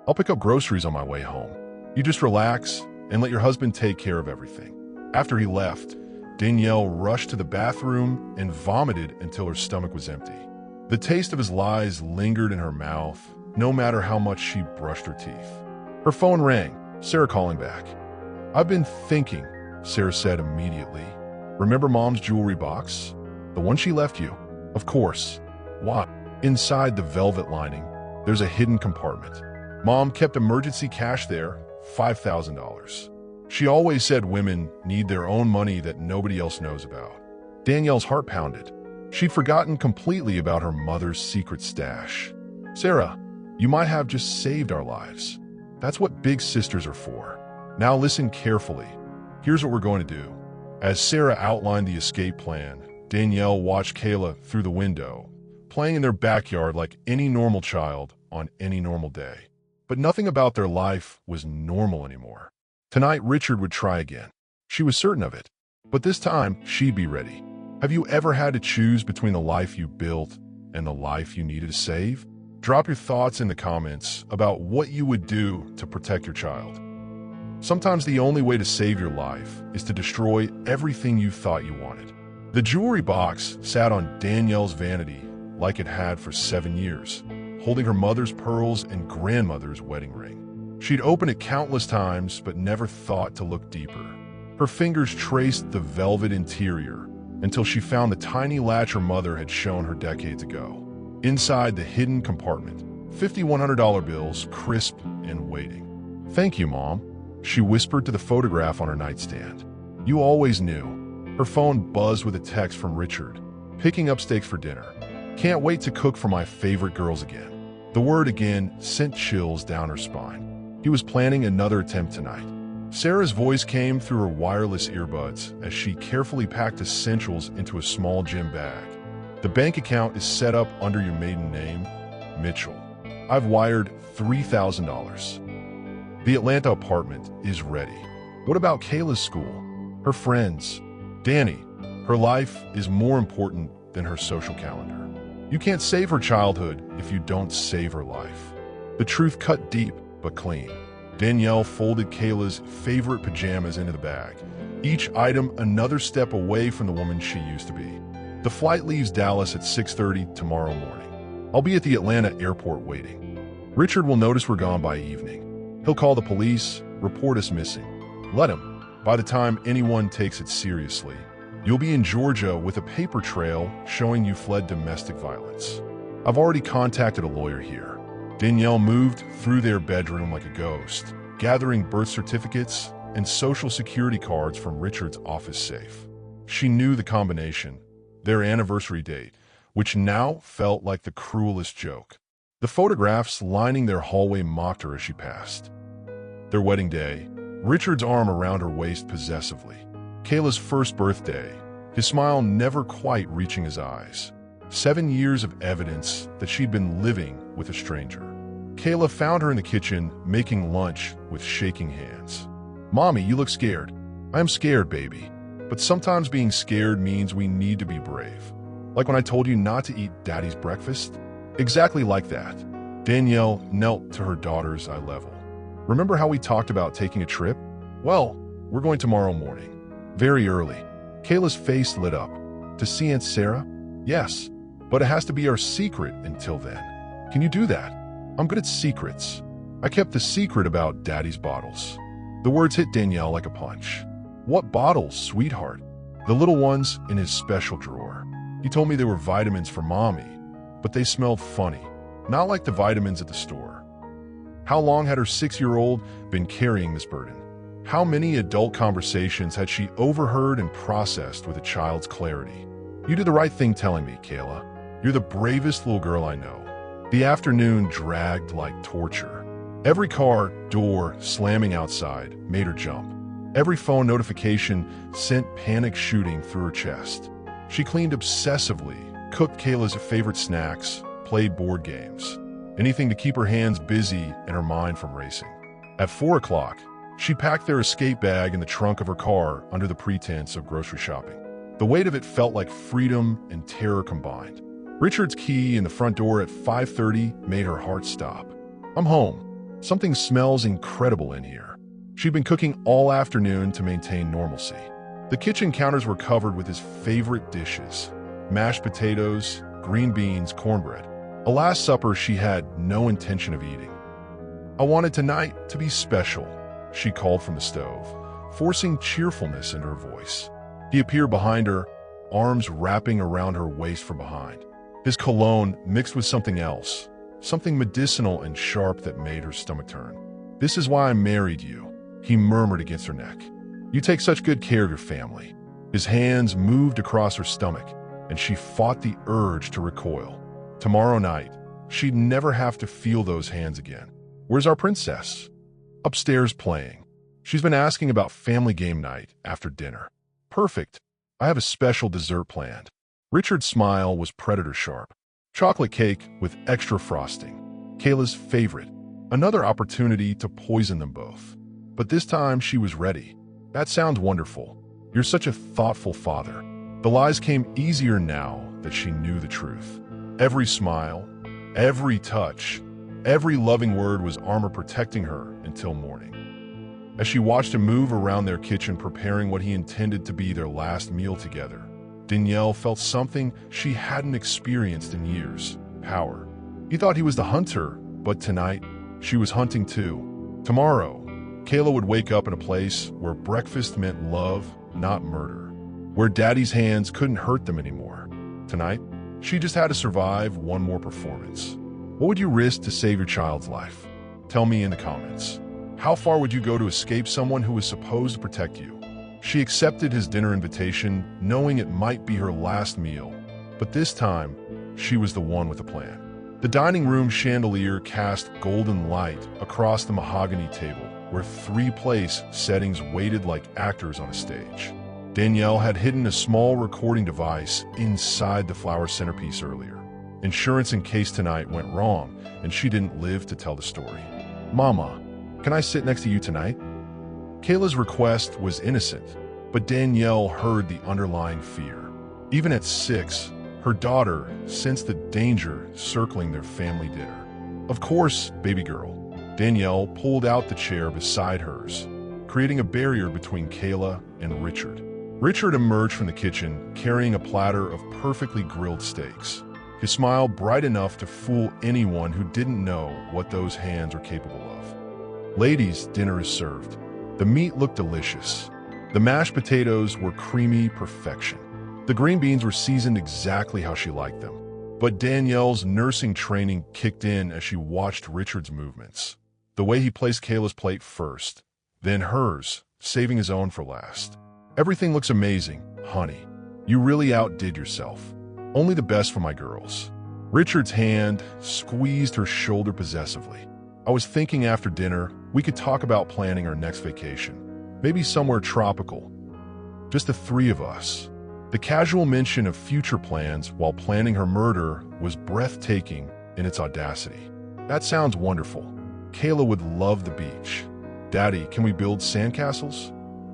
I'll pick up groceries on my way home. You just relax and let your husband take care of everything." After he left, Danielle rushed to the bathroom and vomited until her stomach was empty. The taste of his lies lingered in her mouth, no matter how much she brushed her teeth. Her phone rang, Sarah calling back. "I've been thinking," Sarah said immediately. "Remember Mom's jewelry box? The one she left you?" "Of course." "Why?" "Inside the velvet lining, there's a hidden compartment. Mom kept emergency cash there, $5,000. She always said women need their own money that nobody else knows about." Danielle's heart pounded. She'd forgotten completely about her mother's secret stash. "Sarah, you might have just saved our lives. That's what big sisters are for. Now listen carefully. Here's what we're going to do." As Sarah outlined the escape plan, Danielle watched Kayla through the window, playing in their backyard like any normal child on any normal day. But nothing about their life was normal anymore. Tonight, Richard would try again. She was certain of it. But this time, she'd be ready. Have you ever had to choose between the life you built and the life you needed to save? Drop your thoughts in the comments about what you would do to protect your child. Sometimes the only way to save your life is to destroy everything you thought you wanted. The jewelry box sat on Danielle's vanity like it had for 7 years, holding her mother's pearls and grandmother's wedding ring. She'd opened it countless times, but never thought to look deeper. Her fingers traced the velvet interior until she found the tiny latch her mother had shown her decades ago. Inside the hidden compartment, $5,100 bills, crisp and waiting. "Thank you, Mom," she whispered to the photograph on her nightstand. "You always knew." Her phone buzzed with a text from Richard. "Picking up steaks for dinner. Can't wait to cook for my favorite girls again." The word again sent chills down her spine. He was planning another attempt tonight. Sarah's voice came through her wireless earbuds as she carefully packed essentials into a small gym bag. "The bank account is set up under your maiden name, Mitchell. I've wired $3,000. The Atlanta apartment is ready. What about Kayla's school? Her friends? Danny, her life is more important than her social calendar. You can't save her childhood if you don't save her life." The truth cut deep but clean. Danielle folded Kayla's favorite pajamas into the bag, each item another step away from the woman she used to be. "The flight leaves Dallas at 6:30 tomorrow morning. I'll be at the Atlanta airport waiting. Richard will notice we're gone by evening. He'll call the police, report us missing. Let him. By the time anyone takes it seriously, you'll be in Georgia with a paper trail showing you fled domestic violence. I've already contacted a lawyer here." Danielle moved through their bedroom like a ghost, gathering birth certificates and social security cards from Richard's office safe. She knew the combination, their anniversary date, which now felt like the cruelest joke. The photographs lining their hallway mocked her as she passed. Their wedding day, Richard's arm around her waist possessively. Kayla's first birthday, his smile never quite reaching his eyes. 7 years of evidence that she'd been living with a stranger. Kayla found her in the kitchen, making lunch with shaking hands. "Mommy, you look scared." "I am scared, baby. But sometimes being scared means we need to be brave. Like when I told you not to eat Daddy's breakfast?" Exactly like that. Danielle knelt to her daughter's eye level. "Remember how we talked about taking a trip? Well, we're going tomorrow morning. Very early." Kayla's face lit up. "To see Aunt Sarah?" "Yes, but it has to be our secret until then." "Can you do that?" "I'm good at secrets. I kept the secret about Daddy's bottles." The words hit Danielle like a punch. "What bottles, sweetheart?" "The little ones in his special drawer. He told me they were vitamins for Mommy, but they smelled funny, not like the vitamins at the store." How long had her 6-year-old been carrying this burden? How many adult conversations had she overheard and processed with a child's clarity? "You did the right thing telling me, Kayla. You're the bravest little girl I know." The afternoon dragged like torture. Every car door slamming outside made her jump. Every phone notification sent panic shooting through her chest. She cleaned obsessively, cooked Kayla's favorite snacks, played board games. Anything to keep her hands busy and her mind from racing. At 4 o'clock, she packed their escape bag in the trunk of her car under the pretense of grocery shopping. The weight of it felt like freedom and terror combined. Richard's key in the front door at 5:30 made her heart stop. "I'm home. Something smells incredible in here." She'd been cooking all afternoon to maintain normalcy. The kitchen counters were covered with his favorite dishes: mashed potatoes, green beans, cornbread. A last supper she had no intention of eating. "I wanted tonight to be special," she called from the stove, forcing cheerfulness into her voice. He appeared behind her, arms wrapping around her waist from behind. His cologne mixed with something else, something medicinal and sharp that made her stomach turn. "This is why I married you," he murmured against her neck. "You take such good care of your family." His hands moved across her stomach, and she fought the urge to recoil. Tomorrow night, she'd never have to feel those hands again. "Where's our princess?" "Upstairs playing. She's been asking about family game night after dinner." "Perfect. I have a special dessert planned." Richard's smile was predator sharp. Chocolate cake with extra frosting. Kayla's favorite. Another opportunity to poison them both. But this time she was ready. "That sounds wonderful. You're such a thoughtful father." The lies came easier now that she knew the truth. Every smile, every touch, every loving word was armor protecting her until morning. As she watched him move around their kitchen preparing what he intended to be their last meal together, Danielle felt something she hadn't experienced in years: power. He thought he was the hunter, but tonight, she was hunting too. Tomorrow, Kayla would wake up in a place where breakfast meant love, not murder. Where daddy's hands couldn't hurt them anymore. Tonight, she just had to survive one more performance. What would you risk to save your child's life? Tell me in the comments. How far would you go to escape someone who was supposed to protect you? She accepted his dinner invitation, knowing it might be her last meal. But this time, she was the one with a plan. The dining room chandelier cast golden light across the mahogany table, where 3 place settings waited like actors on a stage. Danielle had hidden a small recording device inside the flower centerpiece earlier. Insurance in case tonight went wrong and she didn't live to tell the story. "Mama, can I sit next to you tonight?" Kayla's request was innocent, but Danielle heard the underlying fear. Even at 6, her daughter sensed the danger circling their family dinner. "Of course, baby girl." Danielle pulled out the chair beside hers, creating a barrier between Kayla and Richard. Richard emerged from the kitchen carrying a platter of perfectly grilled steaks, his smile bright enough to fool anyone who didn't know what those hands are capable of. "Ladies, dinner is served." The meat looked delicious. The mashed potatoes were creamy perfection. The green beans were seasoned exactly how she liked them. But Danielle's nursing training kicked in as she watched Richard's movements. The way he placed Kayla's plate first, then hers, saving his own for last. "Everything looks amazing, honey. You really outdid yourself. Only the best for my girls." Richard's hand squeezed her shoulder possessively. "I was thinking after dinner, we could talk about planning our next vacation. Maybe somewhere tropical. Just the 3 of us." The casual mention of future plans while planning her murder was breathtaking in its audacity. "That sounds wonderful. Kayla would love the beach. Daddy, can we build sandcastles?"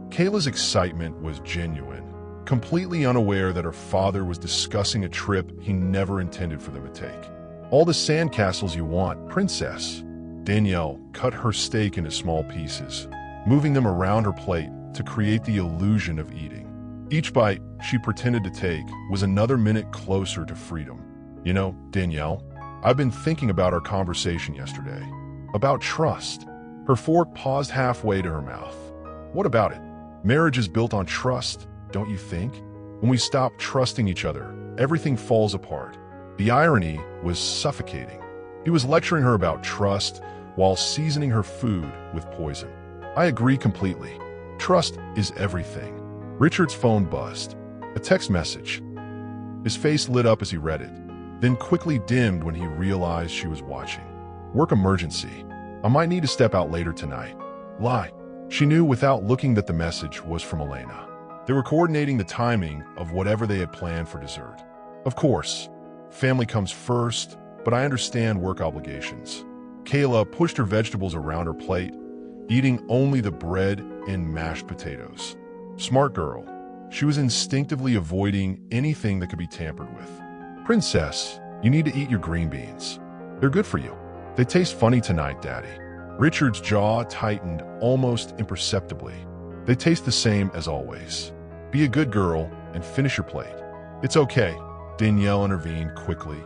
Kayla's excitement was genuine, completely unaware that her father was discussing a trip he never intended for them to take. "All the sandcastles you want, princess." Danielle cut her steak into small pieces, moving them around her plate to create the illusion of eating. Each bite she pretended to take was another minute closer to freedom. "You know, Danielle, I've been thinking about our conversation yesterday. About trust." Her fork paused halfway to her mouth. "What about it? Marriage is built on trust, don't you think? When we stop trusting each other, everything falls apart." The irony was suffocating. He was lecturing her about trust while seasoning her food with poison. "I agree completely. Trust is everything." Richard's phone buzzed. A text message. His face lit up as he read it, then quickly dimmed when he realized she was watching. "Work emergency. I might need to step out later tonight. Lie. She knew without looking that the message was from Elena. They were coordinating the timing of whatever they had planned for dessert. Of course, family comes first, but I understand work obligations. Kayla pushed her vegetables around her plate, eating only the bread and mashed potatoes. Smart girl. She was instinctively avoiding anything that could be tampered with. Princess, you need to eat your green beans. They're good for you. They taste funny tonight, Daddy. Richard's jaw tightened almost imperceptibly. They taste the same as always. Be a good girl and finish your plate. It's okay, Danielle intervened quickly.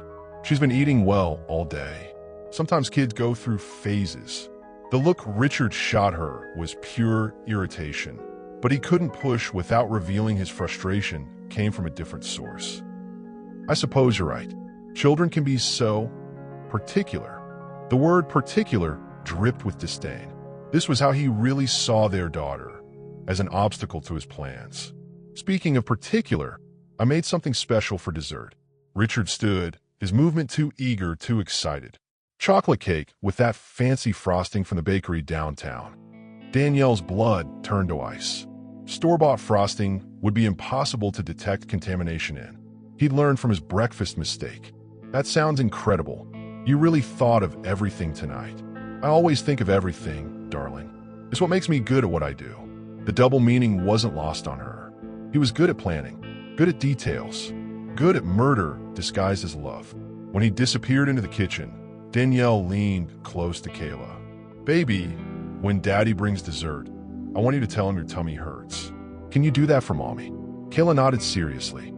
She's been eating well all day. Sometimes kids go through phases. The look Richard shot her was pure irritation, but he couldn't push without revealing his frustration came from a different source. I suppose you're right. Children can be so particular. The word particular dripped with disdain. This was how he really saw their daughter, as an obstacle to his plans. Speaking of particular, I made something special for dessert. Richard stood, his movement too eager, too excited. Chocolate cake with that fancy frosting from the bakery downtown. Danielle's blood turned to ice. Store-bought frosting would be impossible to detect contamination in. He'd learned from his breakfast mistake. That sounds incredible. You really thought of everything tonight. I always think of everything, darling. It's what makes me good at what I do. The double meaning wasn't lost on her. He was good at planning, good at details, good at murder disguised as love. When he disappeared into the kitchen, Danielle leaned close to Kayla. Baby, when Daddy brings dessert, I want you to tell him your tummy hurts. Can you do that for Mommy? Kayla nodded seriously.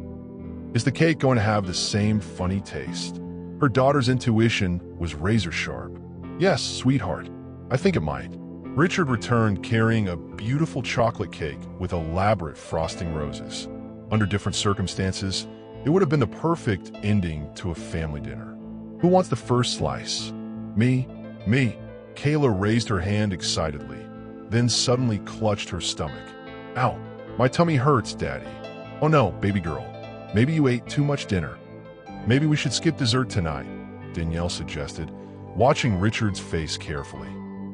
Is the cake going to have the same funny taste? Her daughter's intuition was razor sharp. Yes, sweetheart. I think it might. Richard returned carrying a beautiful chocolate cake with elaborate frosting roses. Under different circumstances, it would have been the perfect ending to a family dinner. Who wants the first slice? Me? Me. Kayla raised her hand excitedly, then suddenly clutched her stomach. Ow, my tummy hurts, Daddy. Oh no, baby girl. Maybe you ate too much dinner. Maybe we should skip dessert tonight, Danielle suggested, watching Richard's face carefully.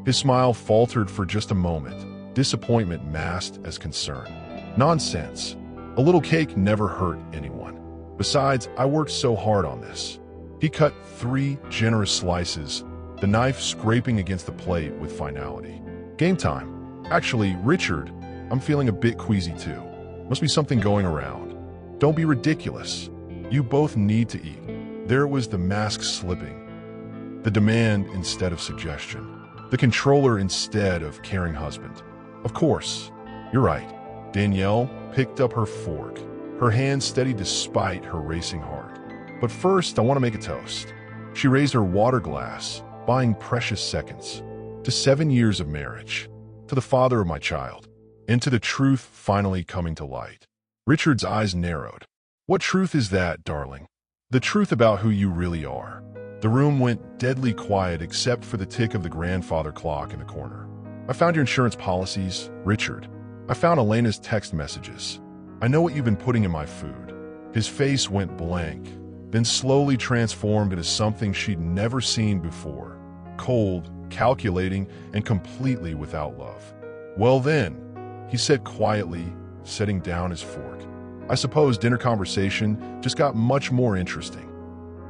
His smile faltered for just a moment, disappointment masked as concern. Nonsense. A little cake never hurt anyone. Besides, I worked so hard on this. He cut 3 generous slices, the knife scraping against the plate with finality. Game time. Actually, Richard, I'm feeling a bit queasy too. Must be something going around. Don't be ridiculous. You both need to eat. There was the mask slipping. The demand instead of suggestion. The controller instead of caring husband. Of course, you're right. Danielle picked up her fork, her hand steady despite her racing heart. But first, I want to make a toast. She raised her water glass, buying precious seconds. To 7 years of marriage, to the father of my child, and to the truth finally coming to light. Richard's eyes narrowed. What truth is that, darling? The truth about who you really are. The room went deadly quiet except for the tick of the grandfather clock in the corner. I found your insurance policies, Richard. I found Elena's text messages. I know what you've been putting in my food. His face went blank, then slowly transformed into something she'd never seen before. Cold, calculating, and completely without love. Well then, he said quietly, setting down his fork. I suppose dinner conversation just got much more interesting.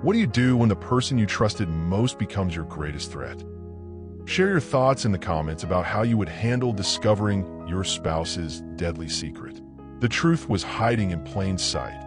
What do you do when the person you trusted most becomes your greatest threat? Share your thoughts in the comments about how you would handle discovering your spouse's deadly secret. The truth was hiding in plain sight,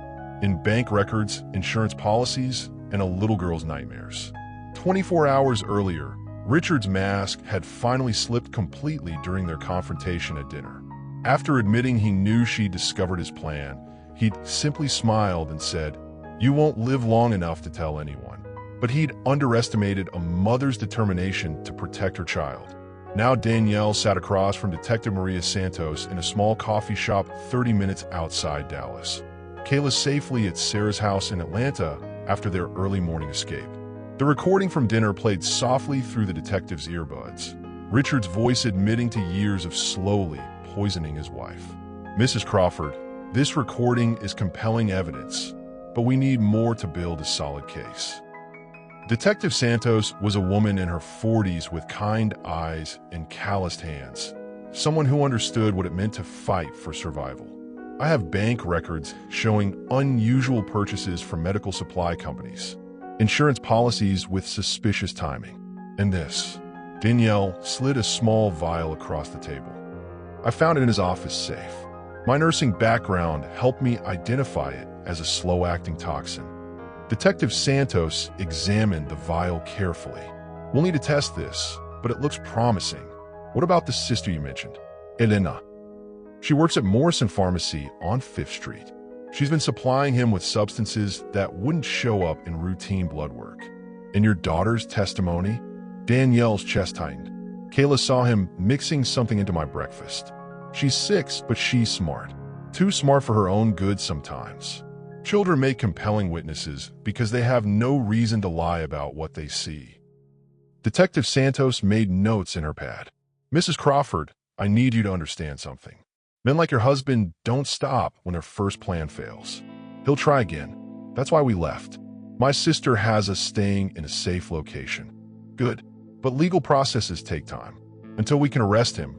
in bank records, insurance policies, and a little girl's nightmares. 24 hours earlier, Richard's mask had finally slipped completely during their confrontation at dinner. After admitting he knew she'd discovered his plan, he'd simply smiled and said, "You won't live long enough to tell anyone." But he'd underestimated a mother's determination to protect her child. Now Danielle sat across from Detective Maria Santos in a small coffee shop 30 minutes outside Dallas. Kayla safely at Sarah's house in Atlanta after their early morning escape. The recording from dinner played softly through the detective's earbuds, Richard's voice admitting to years of slowly poisoning his wife. Mrs. Crawford, this recording is compelling evidence, but we need more to build a solid case. Detective Santos was a woman in her 40s with kind eyes and calloused hands. someone who understood what it meant to fight for survival. I have bank records showing unusual purchases from medical supply companies, insurance policies with suspicious timing. And this. Danielle slid a small vial across the table. I found it in his office safe. My nursing background helped me identify it as a slow-acting toxin. Detective Santos examined the vial carefully. We'll need to test this, but it looks promising. What about the sister you mentioned, Elena? She works at Morrison Pharmacy on 5th Street. She's been supplying him with substances that wouldn't show up in routine blood work. In your daughter's testimony, Danielle's chest tightened. Kayla saw him mixing something into my breakfast. She's 6, but she's smart. Too smart for her own good sometimes. Children make compelling witnesses because they have no reason to lie about what they see. Detective Santos made notes in her pad. Mrs. Crawford, I need you to understand something. Men like your husband don't stop when their first plan fails. He'll try again. That's why we left. My sister has us staying in a safe location. Good, but legal processes take time. Until we can arrest him,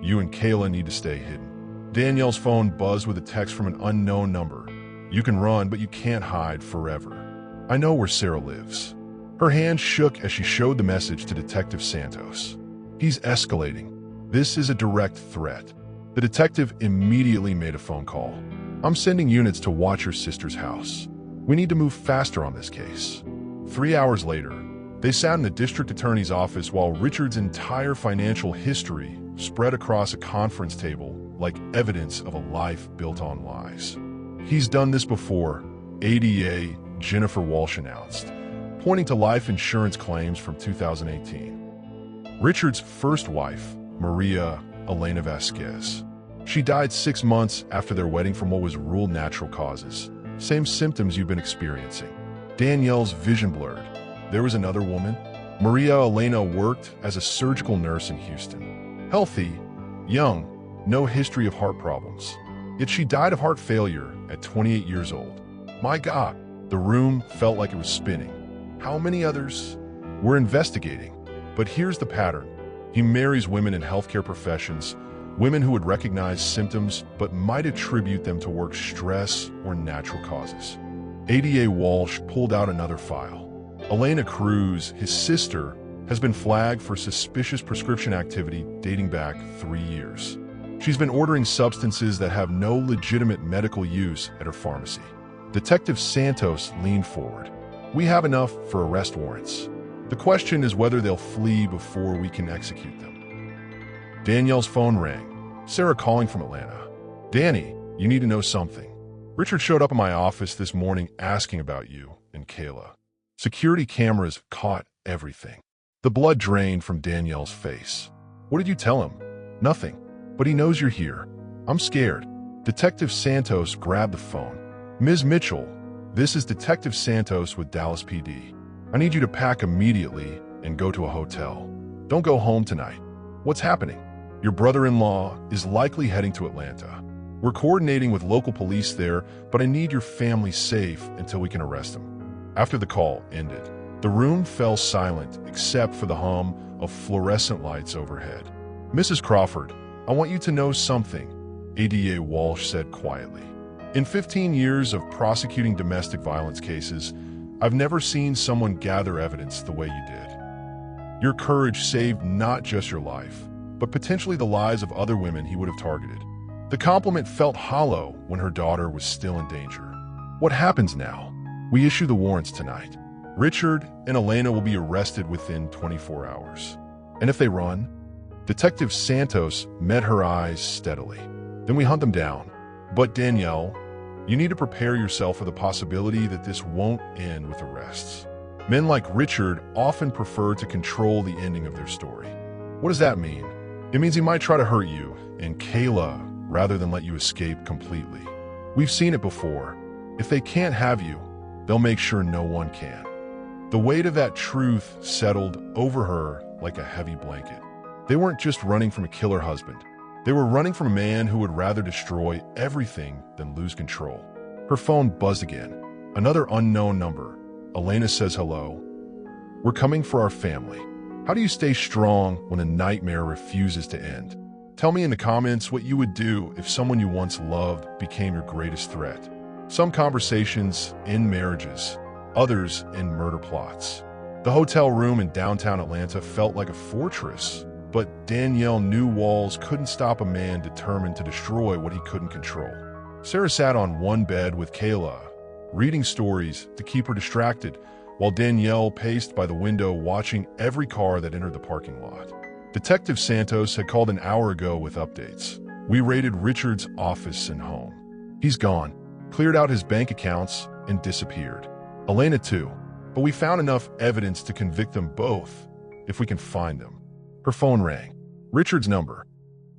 you and Kayla need to stay hidden. Danielle's phone buzzed with a text from an unknown number. You can run, but you can't hide forever. I know where Sarah lives. Her hand shook as she showed the message to Detective Santos. He's escalating. This is a direct threat. The detective immediately made a phone call. I'm sending units to watch your sister's house. We need to move faster on this case. 3 hours later, they sat in the district attorney's office while Richard's entire financial history spread across a conference table like evidence of a life built on lies. He's done this before, ADA Jennifer Walsh announced, pointing to life insurance claims from 2018. Richard's first wife, Maria Elena Vasquez. She died 6 months after their wedding from what was ruled natural causes. Same symptoms you've been experiencing. Danielle's vision blurred. There was another woman. Maria Elena worked as a surgical nurse in Houston. Healthy, young, no history of heart problems. Yet she died of heart failure at 28 years old. My God, the room felt like it was spinning. How many others? We're investigating. But here's the pattern. He marries women in healthcare professions, women who would recognize symptoms but might attribute them to work stress or natural causes. ADA Walsh pulled out another file. Elena Cruz, his sister, has been flagged for suspicious prescription activity dating back 3 years. She's been ordering substances that have no legitimate medical use at her pharmacy. Detective Santos leaned forward. We have enough for arrest warrants. The question is whether they'll flee before we can execute them. Danielle's phone rang. Sarah calling from Atlanta. Danny, you need to know something. Richard showed up in my office this morning asking about you and Kayla. Security cameras caught everything. The blood drained from Danielle's face. What did you tell him? Nothing. But he knows you're here. I'm scared. Detective Santos grabbed the phone. Ms. Mitchell, this is Detective Santos with Dallas PD. I need you to pack immediately and go to a hotel. Don't go home tonight. What's happening? Your brother-in-law is likely heading to Atlanta. We're coordinating with local police there, but I need your family safe until we can arrest him. After the call ended, the room fell silent except for the hum of fluorescent lights overhead. Mrs. Crawford, I want you to know something, ADA Walsh said quietly. In 15 years of prosecuting domestic violence cases, I've never seen someone gather evidence the way you did. Your courage saved not just your life, but potentially the lives of other women he would have targeted. The compliment felt hollow when her daughter was still in danger. What happens now? We issue the warrants tonight. Richard and Elena will be arrested within 24 hours. And if they run? Detective Santos met her eyes steadily. Then we hunt them down. But Danielle, you need to prepare yourself for the possibility that this won't end with arrests. Men like Richard often prefer to control the ending of their story. What does that mean? It means he might try to hurt you and Kayla rather than let you escape completely. We've seen it before. If they can't have you, they'll make sure no one can. The weight of that truth settled over her like a heavy blanket. They weren't just running from a killer husband. They were running from a man who would rather destroy everything than lose control. Her phone buzzed again. Another unknown number. Elena says hello. We're coming for our family. How do you stay strong when a nightmare refuses to end? Tell me in the comments what you would do if someone you once loved became your greatest threat. Some conversations end marriages, others end murder plots. The hotel room in downtown Atlanta felt like a fortress, but Danielle knew walls couldn't stop a man determined to destroy what he couldn't control. Sarah sat on one bed with Kayla, reading stories to keep her distracted, while Danielle paced by the window watching every car that entered the parking lot. Detective Santos had called an hour ago with updates. We raided Richard's office and home. He's gone, cleared out his bank accounts, and disappeared. Elena too, but we found enough evidence to convict them both, if we can find them. Her phone rang. Richard's number.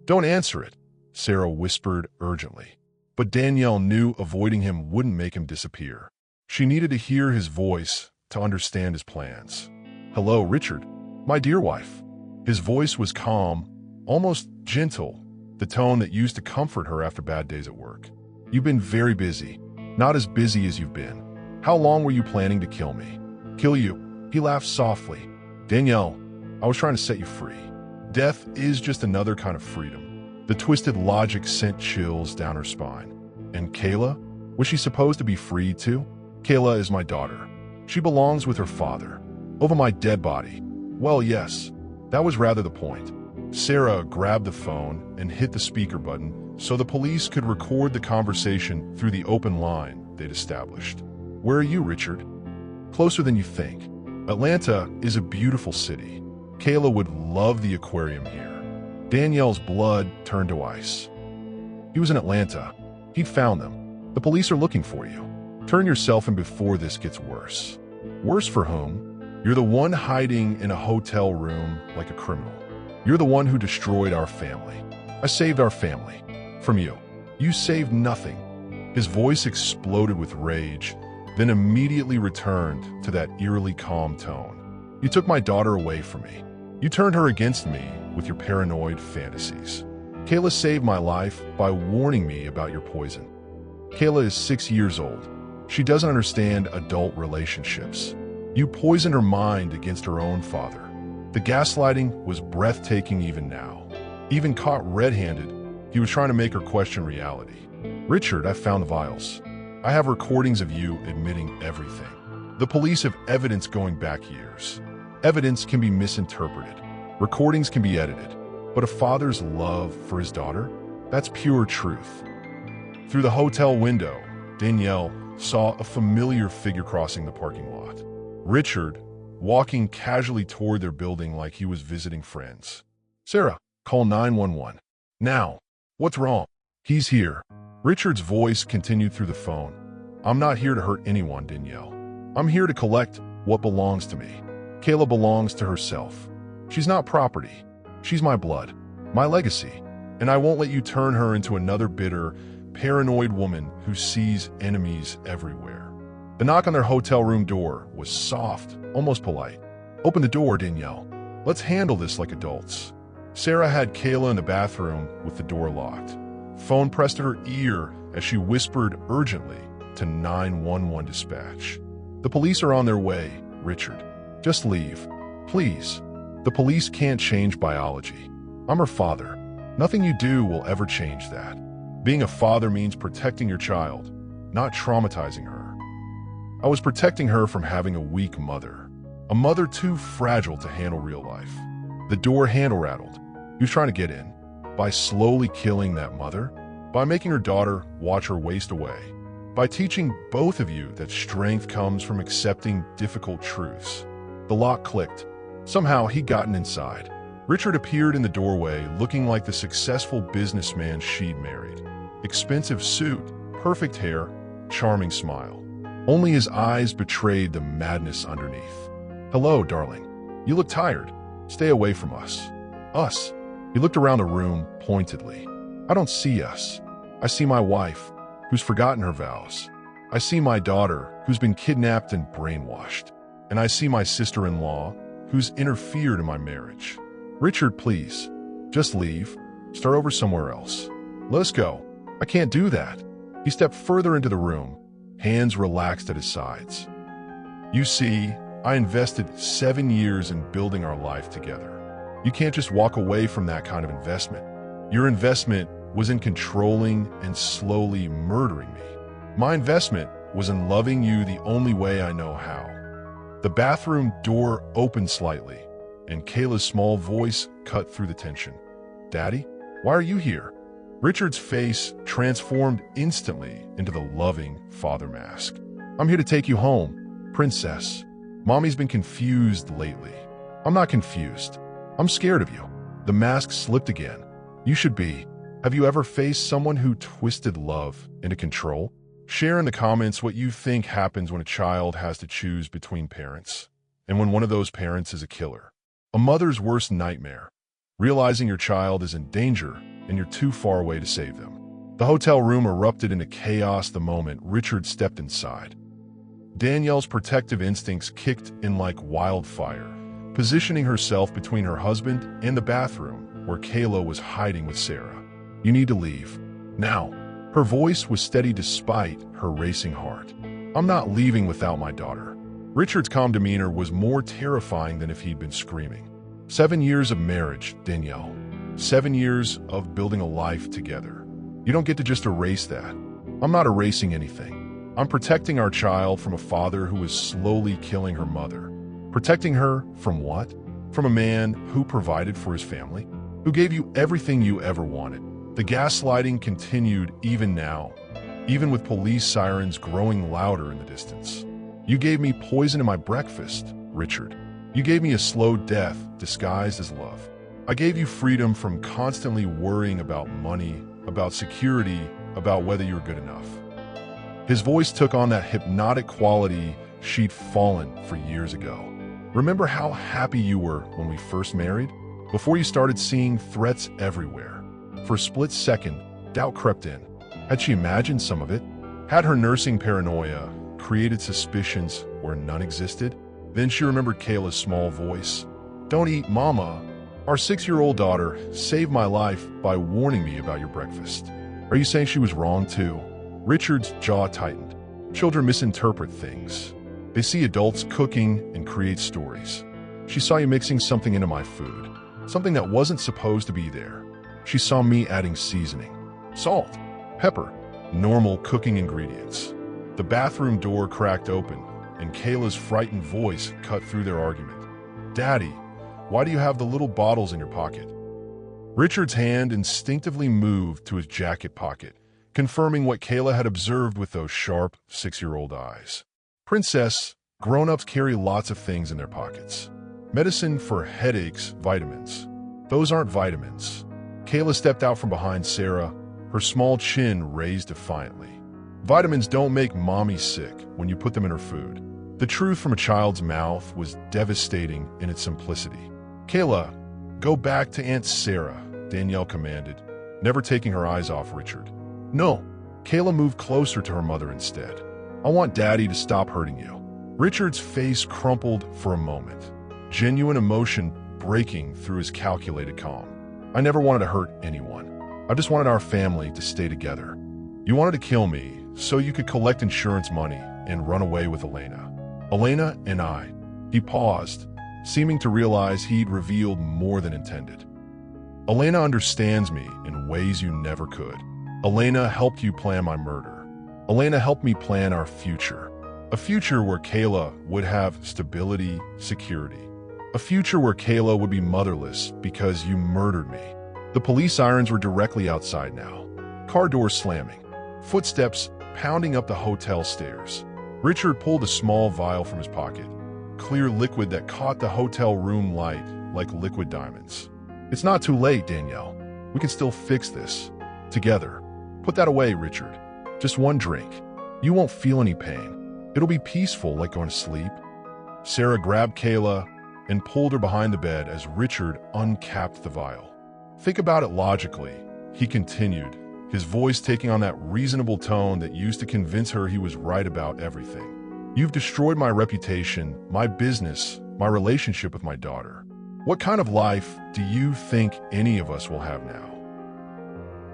Don't answer it, Sarah whispered urgently. But Danielle knew avoiding him wouldn't make him disappear. She needed to hear his voice to understand his plans. Hello, Richard, my dear wife. His voice was calm, almost gentle, the tone that used to comfort her after bad days at work. You've been very busy, not as busy as you've been. How long were you planning to kill me? Kill you? He laughed softly. Danielle, I was trying to set you free. Death is just another kind of freedom. The twisted logic sent chills down her spine. And Kayla? Was she supposed to be freed too? Kayla is my daughter. She belongs with her father. Over my dead body. Well, yes. That was rather the point. Sarah grabbed the phone and hit the speaker button so the police could record the conversation through the open line they'd established. Where are you, Richard? Closer than you think. Atlanta is a beautiful city. Kayla would love the aquarium here. Danielle's blood turned to ice. He was in Atlanta. He'd found them. The police are looking for you. Turn yourself in before this gets worse. Worse for whom? You're the one hiding in a hotel room like a criminal. You're the one who destroyed our family. I saved our family. From you. You saved nothing. His voice exploded with rage, then immediately returned to that eerily calm tone. You took my daughter away from me. You turned her against me with your paranoid fantasies. Kayla saved my life by warning me about your poison. Kayla is 6 years old. She doesn't understand adult relationships. You poisoned her mind against her own father. The gaslighting was breathtaking even now. Even caught red-handed, he was trying to make her question reality. Richard, I found the vials. I have recordings of you admitting everything. The police have evidence going back years. Evidence can be misinterpreted. Recordings can be edited. But a father's love for his daughter? That's pure truth. Through the hotel window, Danielle saw a familiar figure crossing the parking lot. Richard, walking casually toward their building like he was visiting friends. Sarah, call 911. Now. What's wrong? He's here. Richard's voice continued through the phone. I'm not here to hurt anyone, Danielle. I'm here to collect what belongs to me. Kayla belongs to herself. She's not property. She's my blood, my legacy. And I won't let you turn her into another bitter, paranoid woman who sees enemies everywhere. The knock on their hotel room door was soft, almost polite. Open the door, Danielle. Let's handle this like adults. Sarah had Kayla in the bathroom with the door locked. Phone pressed to her ear as she whispered urgently to 911 dispatch. The police are on their way, Richard. Just leave. Please. The police can't change biology. I'm her father. Nothing you do will ever change that. Being a father means protecting your child, not traumatizing her. I was protecting her from having a weak mother. A mother too fragile to handle real life. The door handle rattled. He was trying to get in. By slowly killing that mother. By making her daughter watch her waste away. By teaching both of you that strength comes from accepting difficult truths. The lock clicked. Somehow he'd gotten inside. Richard appeared in the doorway looking like the successful businessman she'd married. Expensive suit, perfect hair, charming smile. Only his eyes betrayed the madness underneath. Hello, darling. You look tired. Stay away from us. Us. He looked around the room pointedly. I don't see us. I see my wife, who's forgotten her vows. I see my daughter, who's been kidnapped and brainwashed. And I see my sister-in-law, who's interfered in my marriage. Richard, please. Just leave. Start over somewhere else. Let us go. I can't do that. He stepped further into the room, hands relaxed at his sides. You see, I invested 7 years in building our life together. You can't just walk away from that kind of investment. Your investment was in controlling and slowly murdering me. My investment was in loving you the only way I know how. The bathroom door opened slightly, and Kayla's small voice cut through the tension. "Daddy, why are you here?" Richard's face transformed instantly into the loving father mask. "I'm here to take you home, princess. Mommy's been confused lately." "I'm not confused. I'm scared of you." The mask slipped again. "You should be. Have you ever faced someone who twisted love into control?" Share in the comments what you think happens when a child has to choose between parents, and when one of those parents is a killer. A mother's worst nightmare, realizing your child is in danger and you're too far away to save them. The hotel room erupted into chaos the moment Richard stepped inside. Danielle's protective instincts kicked in like wildfire, positioning herself between her husband and the bathroom where Kayla was hiding with Sarah. "You need to leave. Now." Her voice was steady despite her racing heart. "I'm not leaving without my daughter." Richard's calm demeanor was more terrifying than if he'd been screaming. 7 years of marriage, Danielle. 7 years of building a life together. You don't get to just erase that. I'm not erasing anything. I'm protecting our child from a father who is slowly killing her mother. Protecting her from what? From a man who provided for his family, who gave you everything you ever wanted. The gaslighting continued even now, even with police sirens growing louder in the distance. "You gave me poison in my breakfast, Richard. You gave me a slow death disguised as love. I gave you freedom from constantly worrying about money, about security, about whether you were good enough." His voice took on that hypnotic quality she'd fallen for years ago. "Remember how happy you were when we first married? Before you started seeing threats everywhere." For a split second, doubt crept in. Had she imagined some of it? Had her nursing paranoia created suspicions where none existed? Then she remembered Kayla's small voice. "Don't eat, Mama. Our 6-year-old daughter saved my life by warning me about your breakfast." Are you saying she was wrong too? Richard's jaw tightened. Children misinterpret things. They see adults cooking and create stories. "She saw you mixing something into my food, something that wasn't supposed to be there. She saw me adding seasoning, salt, pepper, normal cooking ingredients." The bathroom door cracked open, and Kayla's frightened voice cut through their argument. "Daddy, why do you have the little bottles in your pocket?" Richard's hand instinctively moved to his jacket pocket, confirming what Kayla had observed with those sharp 6-year-old eyes. "Princess, grown-ups carry lots of things in their pockets. Medicine for headaches, vitamins. Those aren't vitamins." Kayla stepped out from behind Sarah, her small chin raised defiantly. "Vitamins don't make mommy sick when you put them in her food." The truth from a child's mouth was devastating in its simplicity. "Kayla, go back to Aunt Sarah," Danielle commanded, never taking her eyes off Richard. "No." Kayla moved closer to her mother instead. "I want Daddy to stop hurting you." Richard's face crumpled for a moment, genuine emotion breaking through his calculated calm. "I never wanted to hurt anyone. I just wanted our family to stay together. You wanted to kill me so you could collect insurance money and run away with Elena. Elena and I." He paused, seeming to realize he'd revealed more than intended. "Elena understands me in ways you never could. Elena helped you plan my murder. Elena helped me plan our future. A future where Kayla would have stability, security. A future where Kayla would be motherless because you murdered me." The police sirens were directly outside now. Car doors slamming. Footsteps pounding up the hotel stairs. Richard pulled a small vial from his pocket. Clear liquid that caught the hotel room light like liquid diamonds. "It's not too late, Danielle. We can still fix this. Together. Put that away, Richard. Just one drink. You won't feel any pain. It'll be peaceful like going to sleep." Sarah grabbed Kayla and pulled her behind the bed as Richard uncapped the vial. "Think about it logically," he continued, his voice taking on that reasonable tone that used to convince her he was right about everything. "You've destroyed my reputation, my business, my relationship with my daughter. What kind of life do you think any of us will have now?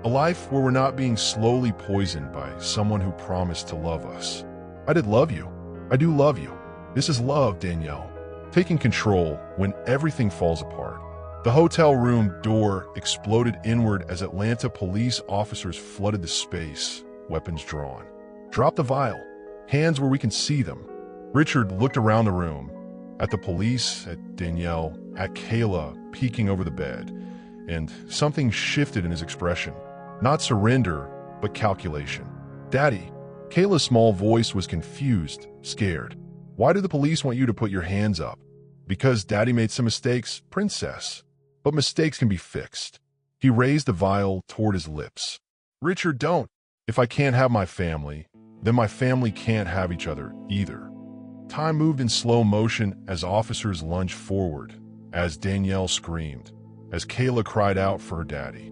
A life where we're not being slowly poisoned by someone who promised to love us. I did love you. I do love you. This is love, Danielle. Taking control when everything falls apart. The hotel room door exploded inward as Atlanta police officers flooded the space, weapons drawn. "Drop the vial. Hands where we can see them." Richard looked around the room, at the police, at Danielle, at Kayla peeking over the bed, and something shifted in his expression. Not surrender, but calculation. "Daddy." Kayla's small voice was confused, scared. "Why do the police want you to put your hands up?" "Because Daddy made some mistakes, Princess. But mistakes can be fixed." He raised the vial toward his lips. "Richard, don't. If I can't have my family, then my family can't have each other either." Time moved in slow motion as officers lunged forward, as Danielle screamed, as Kayla cried out for her daddy.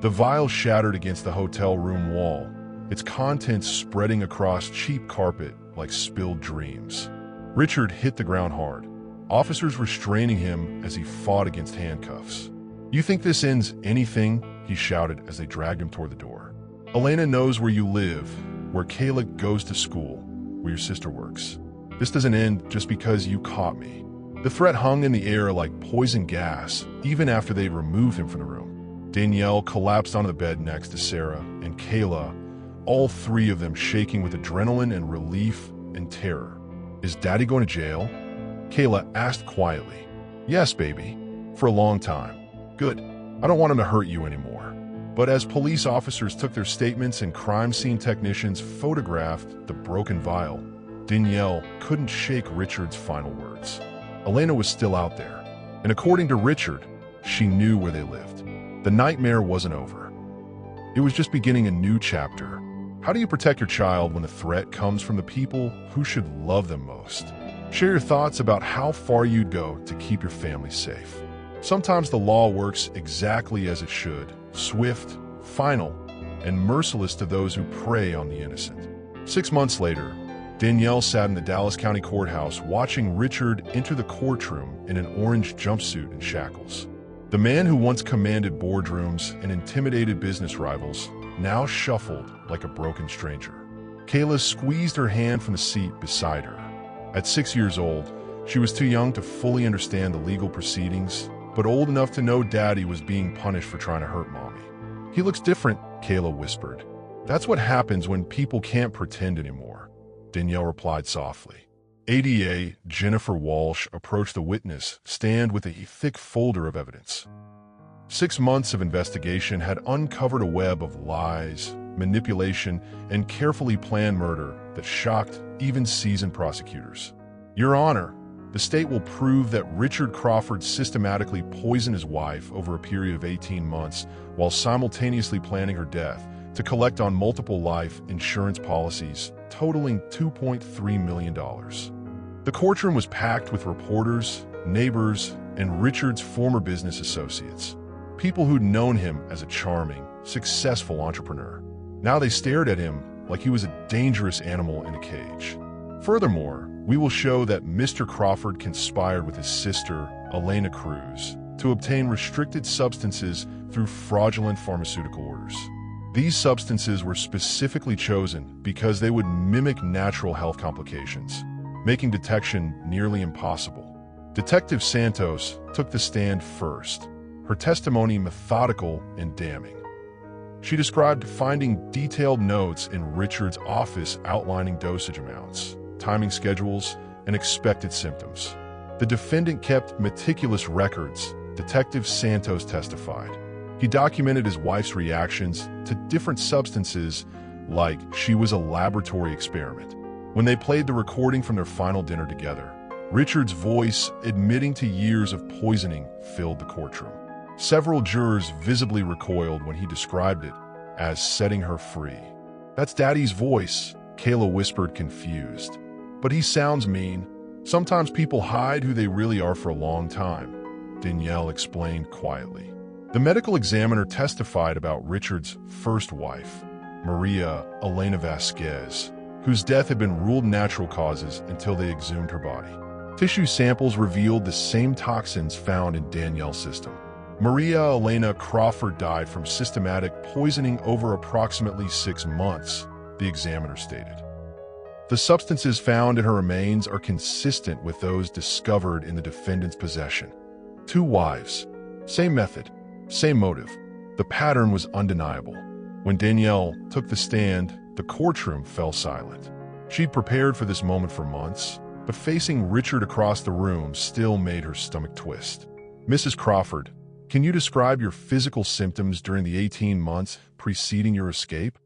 The vial shattered against the hotel room wall, its contents spreading across cheap carpet like spilled dreams. Richard hit the ground hard, officers restraining him as he fought against handcuffs. "You think this ends anything?" he shouted as they dragged him toward the door. "Elena knows where you live, where Kayla goes to school, where your sister works. This doesn't end just because you caught me." The threat hung in the air like poison gas, even after they'd removed him from the room. Danielle collapsed onto the bed next to Sarah and Kayla, all three of them shaking with adrenaline and relief and terror. "Is Daddy going to jail?" Kayla asked quietly. "Yes, baby. For a long time." "Good. I don't want him to hurt you anymore." But as police officers took their statements and crime scene technicians photographed the broken vial, Danielle couldn't shake Richard's final words. Elena was still out there, and according to Richard, she knew where they lived. The nightmare wasn't over. It was just beginning a new chapter. How do you protect your child when the threat comes from the people who should love them most? Share your thoughts about how far you'd go to keep your family safe. Sometimes the law works exactly as it should, swift, final, and merciless to those who prey on the innocent. 6 months later, Danielle sat in the Dallas County Courthouse watching Richard enter the courtroom in an orange jumpsuit and shackles. The man who once commanded boardrooms and intimidated business rivals now shuffled like a broken stranger. Kayla squeezed her hand from the seat beside her. At 6 years old, she was too young to fully understand the legal proceedings, but old enough to know Daddy was being punished for trying to hurt Mommy. "He looks different," Kayla whispered. "That's what happens when people can't pretend anymore," Danielle replied softly. ADA Jennifer Walsh approached the witness stand with a thick folder of evidence. 6 months of investigation had uncovered a web of lies, manipulation, and carefully planned murder that shocked even seasoned prosecutors. "Your Honor, the state will prove that Richard Crawford systematically poisoned his wife over a period of 18 months while simultaneously planning her death to collect on multiple life insurance policies totaling $2.3 million. The courtroom was packed with reporters, neighbors, and Richard's former business associates, people who'd known him as a charming, successful entrepreneur. Now they stared at him like he was a dangerous animal in a cage. Furthermore, we will show that Mr. Crawford conspired with his sister, Elena Cruz, to obtain restricted substances through fraudulent pharmaceutical orders. These substances were specifically chosen because they would mimic natural health complications, making detection nearly impossible. Detective Santos took the stand first, her testimony methodical and damning. She described finding detailed notes in Richard's office outlining dosage amounts, timing schedules, and expected symptoms. The defendant kept meticulous records, Detective Santos testified. He documented his wife's reactions to different substances like she was a laboratory experiment. When they played the recording from their final dinner together, Richard's voice, admitting to years of poisoning, filled the courtroom. Several jurors visibly recoiled when he described it as setting her free. "That's Daddy's voice," Kayla whispered, confused. "But he sounds mean. Sometimes people hide who they really are for a long time," Danielle explained quietly. The medical examiner testified about Richard's first wife, Maria Elena Vasquez, whose death had been ruled natural causes until they exhumed her body. Tissue samples revealed the same toxins found in Danielle's system. Maria Elena Crawford died from systematic poisoning over approximately 6 months, the examiner stated. The substances found in her remains are consistent with those discovered in the defendant's possession. 2 wives, Same method, same motive. The pattern was undeniable. When Danielle took the stand, the courtroom fell silent. She'd prepared for this moment for months, but facing Richard across the room still made her stomach twist. Mrs. Crawford, can you describe your physical symptoms during the 18 months preceding your escape?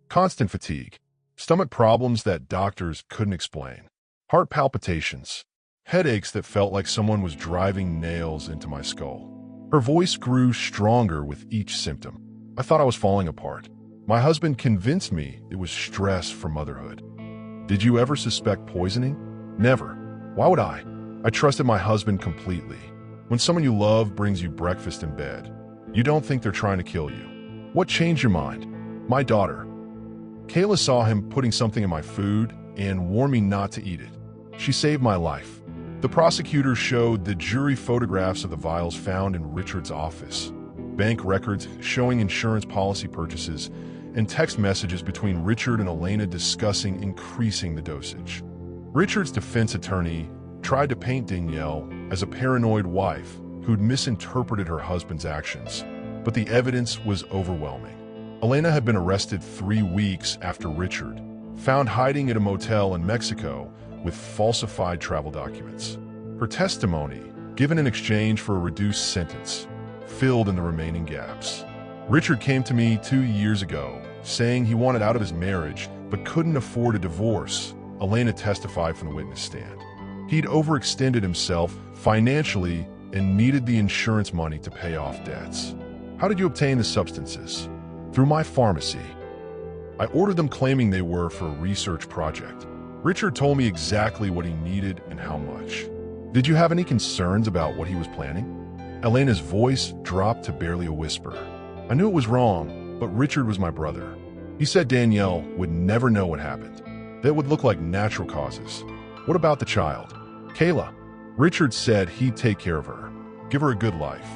Constant fatigue, stomach problems that doctors couldn't explain, heart palpitations, headaches that felt like someone was driving nails into my skull. Her voice grew stronger with each symptom. I thought I was falling apart. My husband convinced me it was stress from motherhood. Did you ever suspect poisoning? Never. Why would I? I trusted my husband completely. When someone you love brings you breakfast in bed, you don't think they're trying to kill you. What changed your mind? My daughter. Kayla saw him putting something in my food and warned me not to eat it. She saved my life. The prosecutor showed the jury photographs of the vials found in Richard's office, bank records showing insurance policy purchases, and text messages between Richard and Elena discussing increasing the dosage. Richard's defense attorney tried to paint Danielle as a paranoid wife who'd misinterpreted her husband's actions, but the evidence was overwhelming. Elena had been arrested 3 weeks after Richard, found hiding at a motel in Mexico with falsified travel documents. Her testimony, given in exchange for a reduced sentence, filled in the remaining gaps. Richard came to me 2 years ago, saying he wanted out of his marriage but couldn't afford a divorce, Elena testified from the witness stand. He'd overextended himself financially and needed the insurance money to pay off debts. How did you obtain the substances? Through my pharmacy. I ordered them claiming they were for a research project. Richard told me exactly what he needed and how much. Did you have any concerns about what he was planning? Elena's voice dropped to barely a whisper. I knew it was wrong, but Richard was my brother. He said Danielle would never know what happened. That would look like natural causes. What about the child? Kayla. Richard said he'd take care of her, give her a good life.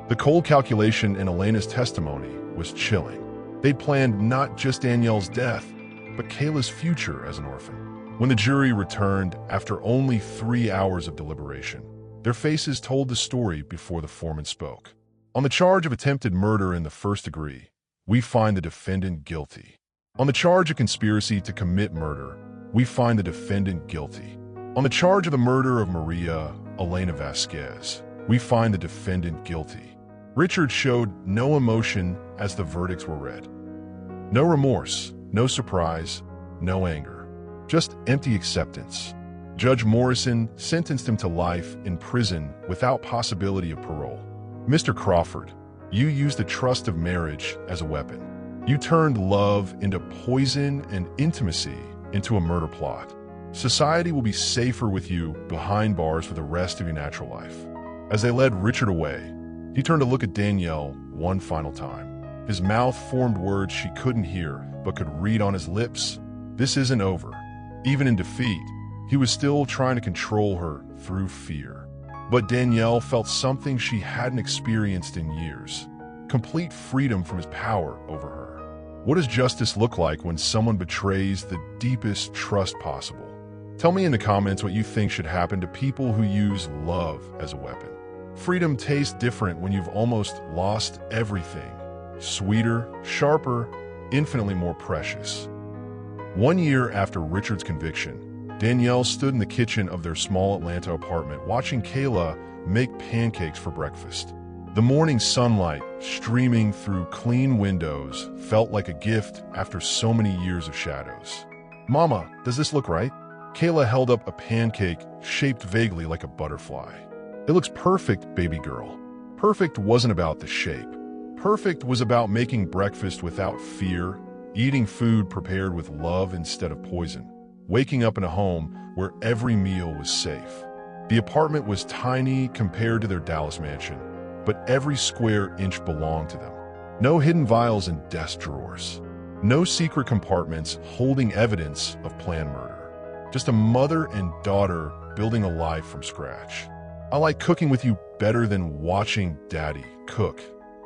The cold calculation in Elena's testimony was chilling. They planned not just Danielle's death, but Kayla's future as an orphan. When the jury returned after only 3 hours of deliberation, their faces told the story before the foreman spoke. On the charge of attempted murder in the first degree, we find the defendant guilty. On the charge of conspiracy to commit murder, we find the defendant guilty. On the charge of the murder of Maria Elena Vasquez, we find the defendant guilty. Richard showed no emotion as the verdicts were read. No remorse, no surprise, no anger, just empty acceptance. Judge Morrison sentenced him to life in prison without possibility of parole. Mr. Crawford, you used the trust of marriage as a weapon. You turned love into poison and intimacy into a murder plot. Society will be safer with you behind bars for the rest of your natural life. As they led Richard away, he turned to look at Danielle one final time. His mouth formed words she couldn't hear but could read on his lips. This isn't over. Even in defeat, he was still trying to control her through fear. But Danielle felt something she hadn't experienced in years. Complete freedom from his power over her. What does justice look like when someone betrays the deepest trust possible? Tell me in the comments what you think should happen to people who use love as a weapon. Freedom tastes different when you've almost lost everything. Sweeter, sharper, infinitely more precious. 1 year after Richard's conviction, Danielle stood in the kitchen of their small Atlanta apartment watching Kayla make pancakes for breakfast. The morning sunlight streaming through clean windows felt like a gift after so many years of shadows. Mama, does this look right? Kayla held up a pancake shaped vaguely like a butterfly. It looks perfect, baby girl. Perfect wasn't about the shape. Perfect was about making breakfast without fear, eating food prepared with love instead of poison, waking up in a home where every meal was safe. The apartment was tiny compared to their Dallas mansion, but every square inch belonged to them. No hidden vials in desk drawers. No secret compartments holding evidence of planned murder. Just a mother and daughter building a life from scratch. I like cooking with you better than watching Daddy cook,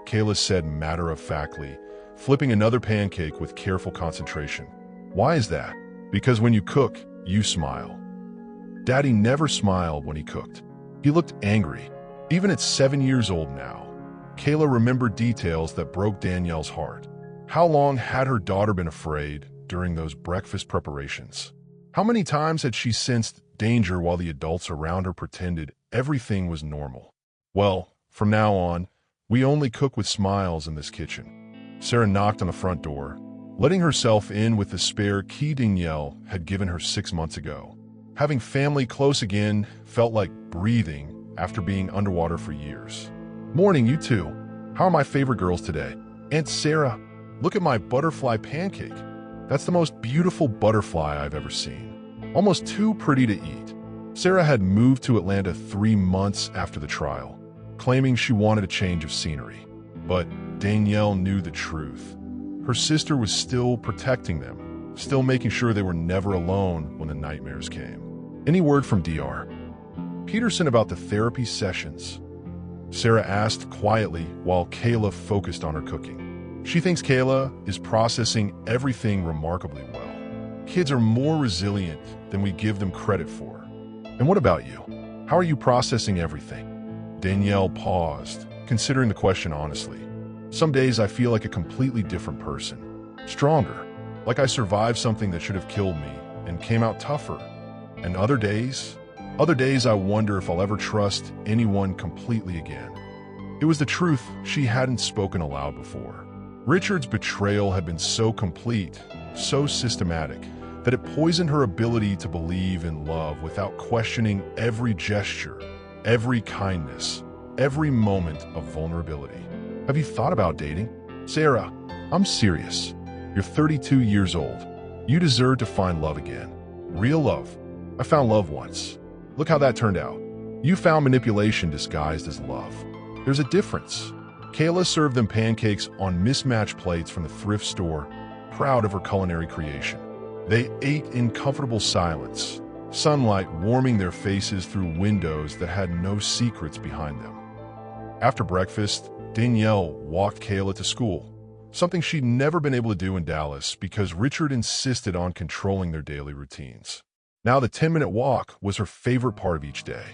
Kayla said matter-of-factly, flipping another pancake with careful concentration. Why is that? Because when you cook, you smile. Daddy never smiled when he cooked. He looked angry. Even at 7 years old now, Kayla remembered details that broke Danielle's heart. How long had her daughter been afraid during those breakfast preparations? How many times had she sensed danger while the adults around her pretended everything was normal? Well, from now on, we only cook with smiles in this kitchen. Sarah knocked on the front door, letting herself in with the spare key Danielle had given her 6 months ago. Having family close again felt like breathing after being underwater for years. Morning, you two. How are my favorite girls today? Aunt Sarah, look at my butterfly pancake. That's the most beautiful butterfly I've ever seen. Almost too pretty to eat. Sarah had moved to Atlanta 3 months after the trial, claiming she wanted a change of scenery. But Danielle knew the truth. Her sister was still protecting them, still making sure they were never alone when the nightmares came. Any word from Dr. Peterson about the therapy sessions? Sarah asked quietly while Kayla focused on her cooking. She thinks Kayla is processing everything remarkably well. Kids are more resilient than we give them credit for. And what about you? How are you processing everything? Danielle paused, considering the question honestly. Some days I feel like a completely different person. Stronger, like I survived something that should have killed me and came out tougher. And other days I wonder if I'll ever trust anyone completely again. It was the truth she hadn't spoken aloud before. Richard's betrayal had been so complete, so systematic, that it poisoned her ability to believe in love without questioning every gesture, every kindness, every moment of vulnerability. Have you thought about dating? Sarah, I'm serious. You're 32 years old. You deserve to find love again. Real love. I found love once. Look how that turned out. You found manipulation disguised as love. There's a difference. Kayla served them pancakes on mismatched plates from the thrift store, proud of her culinary creation. They ate in comfortable silence, sunlight warming their faces through windows that had no secrets behind them. After breakfast, Danielle walked Kayla to school, something she'd never been able to do in Dallas because Richard insisted on controlling their daily routines. Now the 10-minute walk was her favorite part of each day.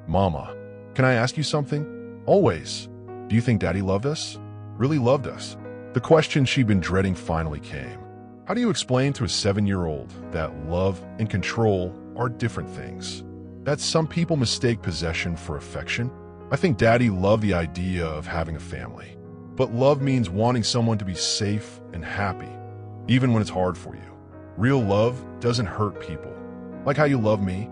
Mama, can I ask you something? Always. Do you think Daddy loved us? Really loved us? The question she'd been dreading finally came. How do you explain to a 7-year-old that love and control are different things? That some people mistake possession for affection? I think Daddy loved the idea of having a family. But love means wanting someone to be safe and happy, even when it's hard for you. Real love doesn't hurt people. Like how you love me,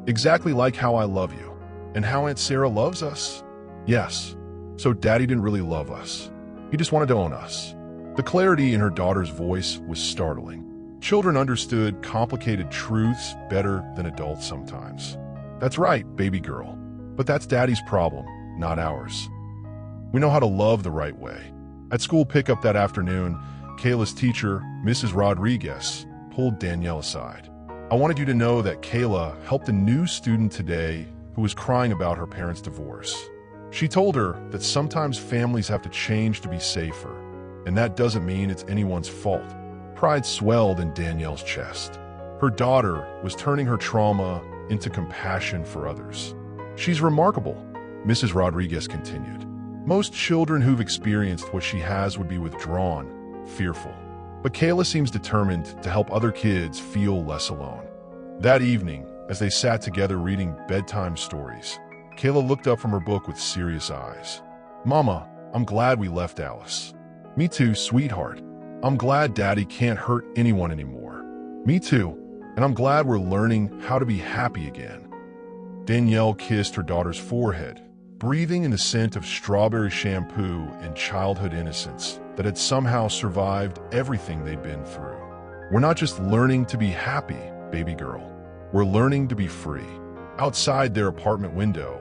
exactly like how I love you, and how Aunt Sarah loves us. Yes, so Daddy didn't really love us. He just wanted to own us. The clarity in her daughter's voice was startling. Children understood complicated truths better than adults sometimes. That's right, baby girl. But that's Daddy's problem, not ours. We know how to love the right way. At school pickup that afternoon, Kayla's teacher, Mrs. Rodriguez, pulled Danielle aside. I wanted you to know that Kayla helped a new student today who was crying about her parents' divorce. She told her that sometimes families have to change to be safer, and that doesn't mean it's anyone's fault. Pride swelled in Danielle's chest. Her daughter was turning her trauma into compassion for others. She's remarkable, Mrs. Rodriguez continued. Most children who've experienced what she has would be withdrawn, fearful. But Kayla seems determined to help other kids feel less alone. That evening, as they sat together reading bedtime stories, Kayla looked up from her book with serious eyes. Mama, I'm glad we left Alice. Me too, sweetheart. I'm glad Daddy can't hurt anyone anymore. Me too, and I'm glad we're learning how to be happy again. Danielle kissed her daughter's forehead, breathing in the scent of strawberry shampoo and childhood innocence that had somehow survived everything they'd been through. We're not just learning to be happy, baby girl. We're learning to be free. Outside their apartment window,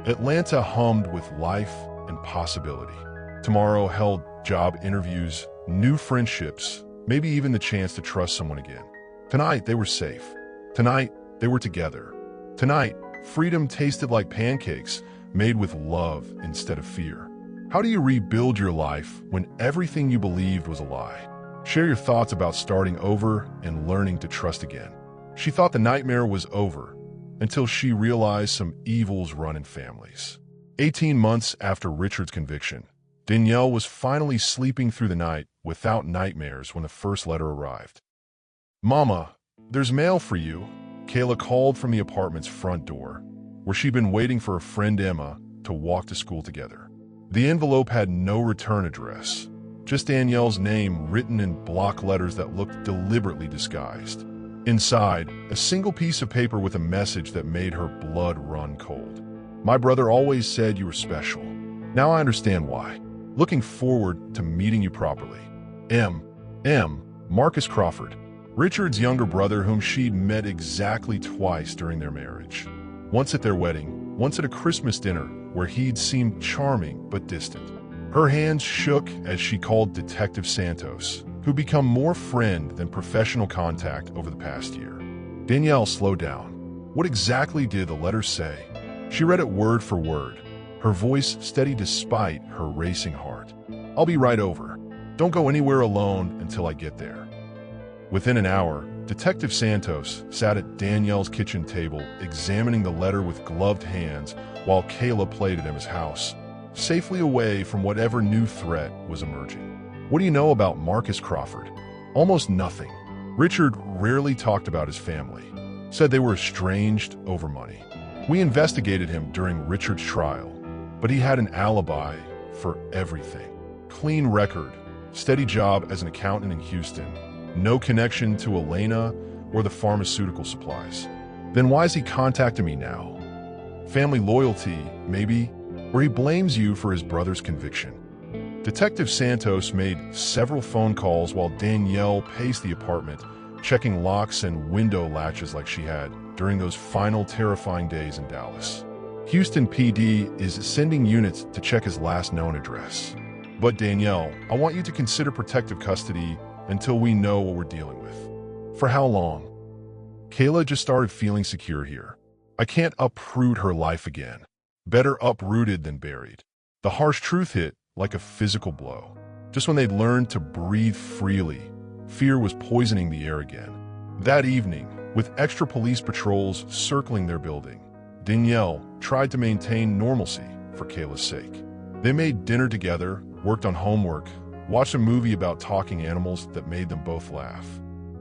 Atlanta hummed with life and possibility. Tomorrow held job interviews, new friendships, maybe even the chance to trust someone again. Tonight, they were safe. Tonight, they were together. Tonight, freedom tasted like pancakes made with love instead of fear. How do you rebuild your life when everything you believed was a lie? Share your thoughts about starting over and learning to trust again. She thought the nightmare was over until she realized some evils run in families. 18 months after Richard's conviction, Danielle was finally sleeping through the night without nightmares when the first letter arrived. "Mama, there's mail for you," Kayla called from the apartment's front door, where she'd been waiting for her friend Emma to walk to school together. The envelope had no return address, just Danielle's name written in block letters that looked deliberately disguised. Inside, a single piece of paper with a message that made her blood run cold. "My brother always said you were special. Now I understand why. Looking forward to meeting you properly. M. Marcus Crawford." Richard's younger brother, whom she'd met exactly twice during their marriage. Once at their wedding, once at a Christmas dinner where he'd seemed charming but distant. Her hands shook as she called Detective Santos, who'd become more friend than professional contact over the past year. Danielle slowed down. What exactly did the letter say? She read it word for word, her voice steady despite her racing heart. "I'll be right over. Don't go anywhere alone until I get there." Within an hour, Detective Santos sat at Danielle's kitchen table examining the letter with gloved hands while Kayla played at Emma's house, safely away from whatever new threat was emerging. "What do you know about Marcus Crawford?" "Almost nothing. Richard rarely talked about his family. Said they were estranged over money. We investigated him during Richard's trial, but he had an alibi for everything. Clean record, steady job as an accountant in Houston, no connection to Elena or the pharmaceutical supplies. Then why is he contacting me now? Family loyalty, maybe? Or he blames you for his brother's conviction." Detective Santos made several phone calls while Danielle paced the apartment, checking locks and window latches like she had during those final terrifying days in Dallas. "Houston PD is sending units to check his last known address. But Danielle, I want you to consider protective custody until we know what we're dealing with." "For how long?" Kayla just started feeling secure here. "I can't uproot her life again. Better uprooted than buried." The harsh truth hit like a physical blow. Just when they'd learned to breathe freely, fear was poisoning the air again. That evening, with extra police patrols circling their building, Danielle tried to maintain normalcy for Kayla's sake. They made dinner together, worked on homework, watched a movie about talking animals that made them both laugh.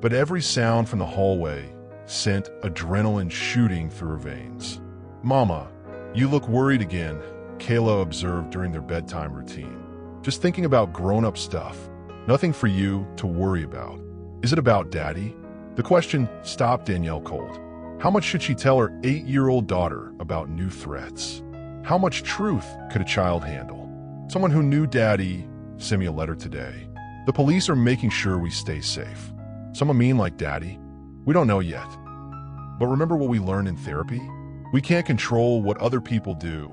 But every sound from the hallway sent adrenaline shooting through her veins. "Mama, you look worried again," Kayla observed during their bedtime routine. "Just thinking about grown-up stuff. Nothing for you to worry about. Is it about Daddy?" The question stopped Danielle cold. How much should she tell her 8-year-old daughter about new threats? How much truth could a child handle? "Someone who knew Daddy sent me a letter today. The police are making sure we stay safe." "Someone mean like Daddy?" "We don't know yet. But remember what we learned in therapy? We can't control what other people do,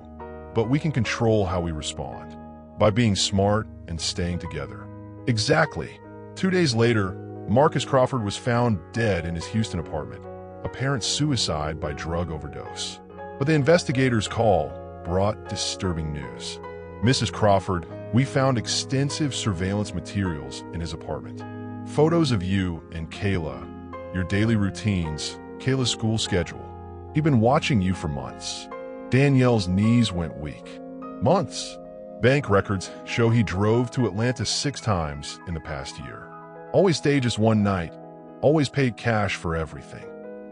but we can control how we respond. By being smart and staying together." Exactly. 2 days later, Marcus Crawford was found dead in his Houston apartment, apparent suicide by drug overdose. But the investigators' call brought disturbing news. "Mrs. Crawford, we found extensive surveillance materials in his apartment. Photos of you and Kayla, your daily routines, Kayla's school schedule. He'd been watching you for months." Danielle's knees went weak. "Months?" Bank records show he drove to Atlanta 6 times in the past year. Always stayed just one night. Always paid cash for everything.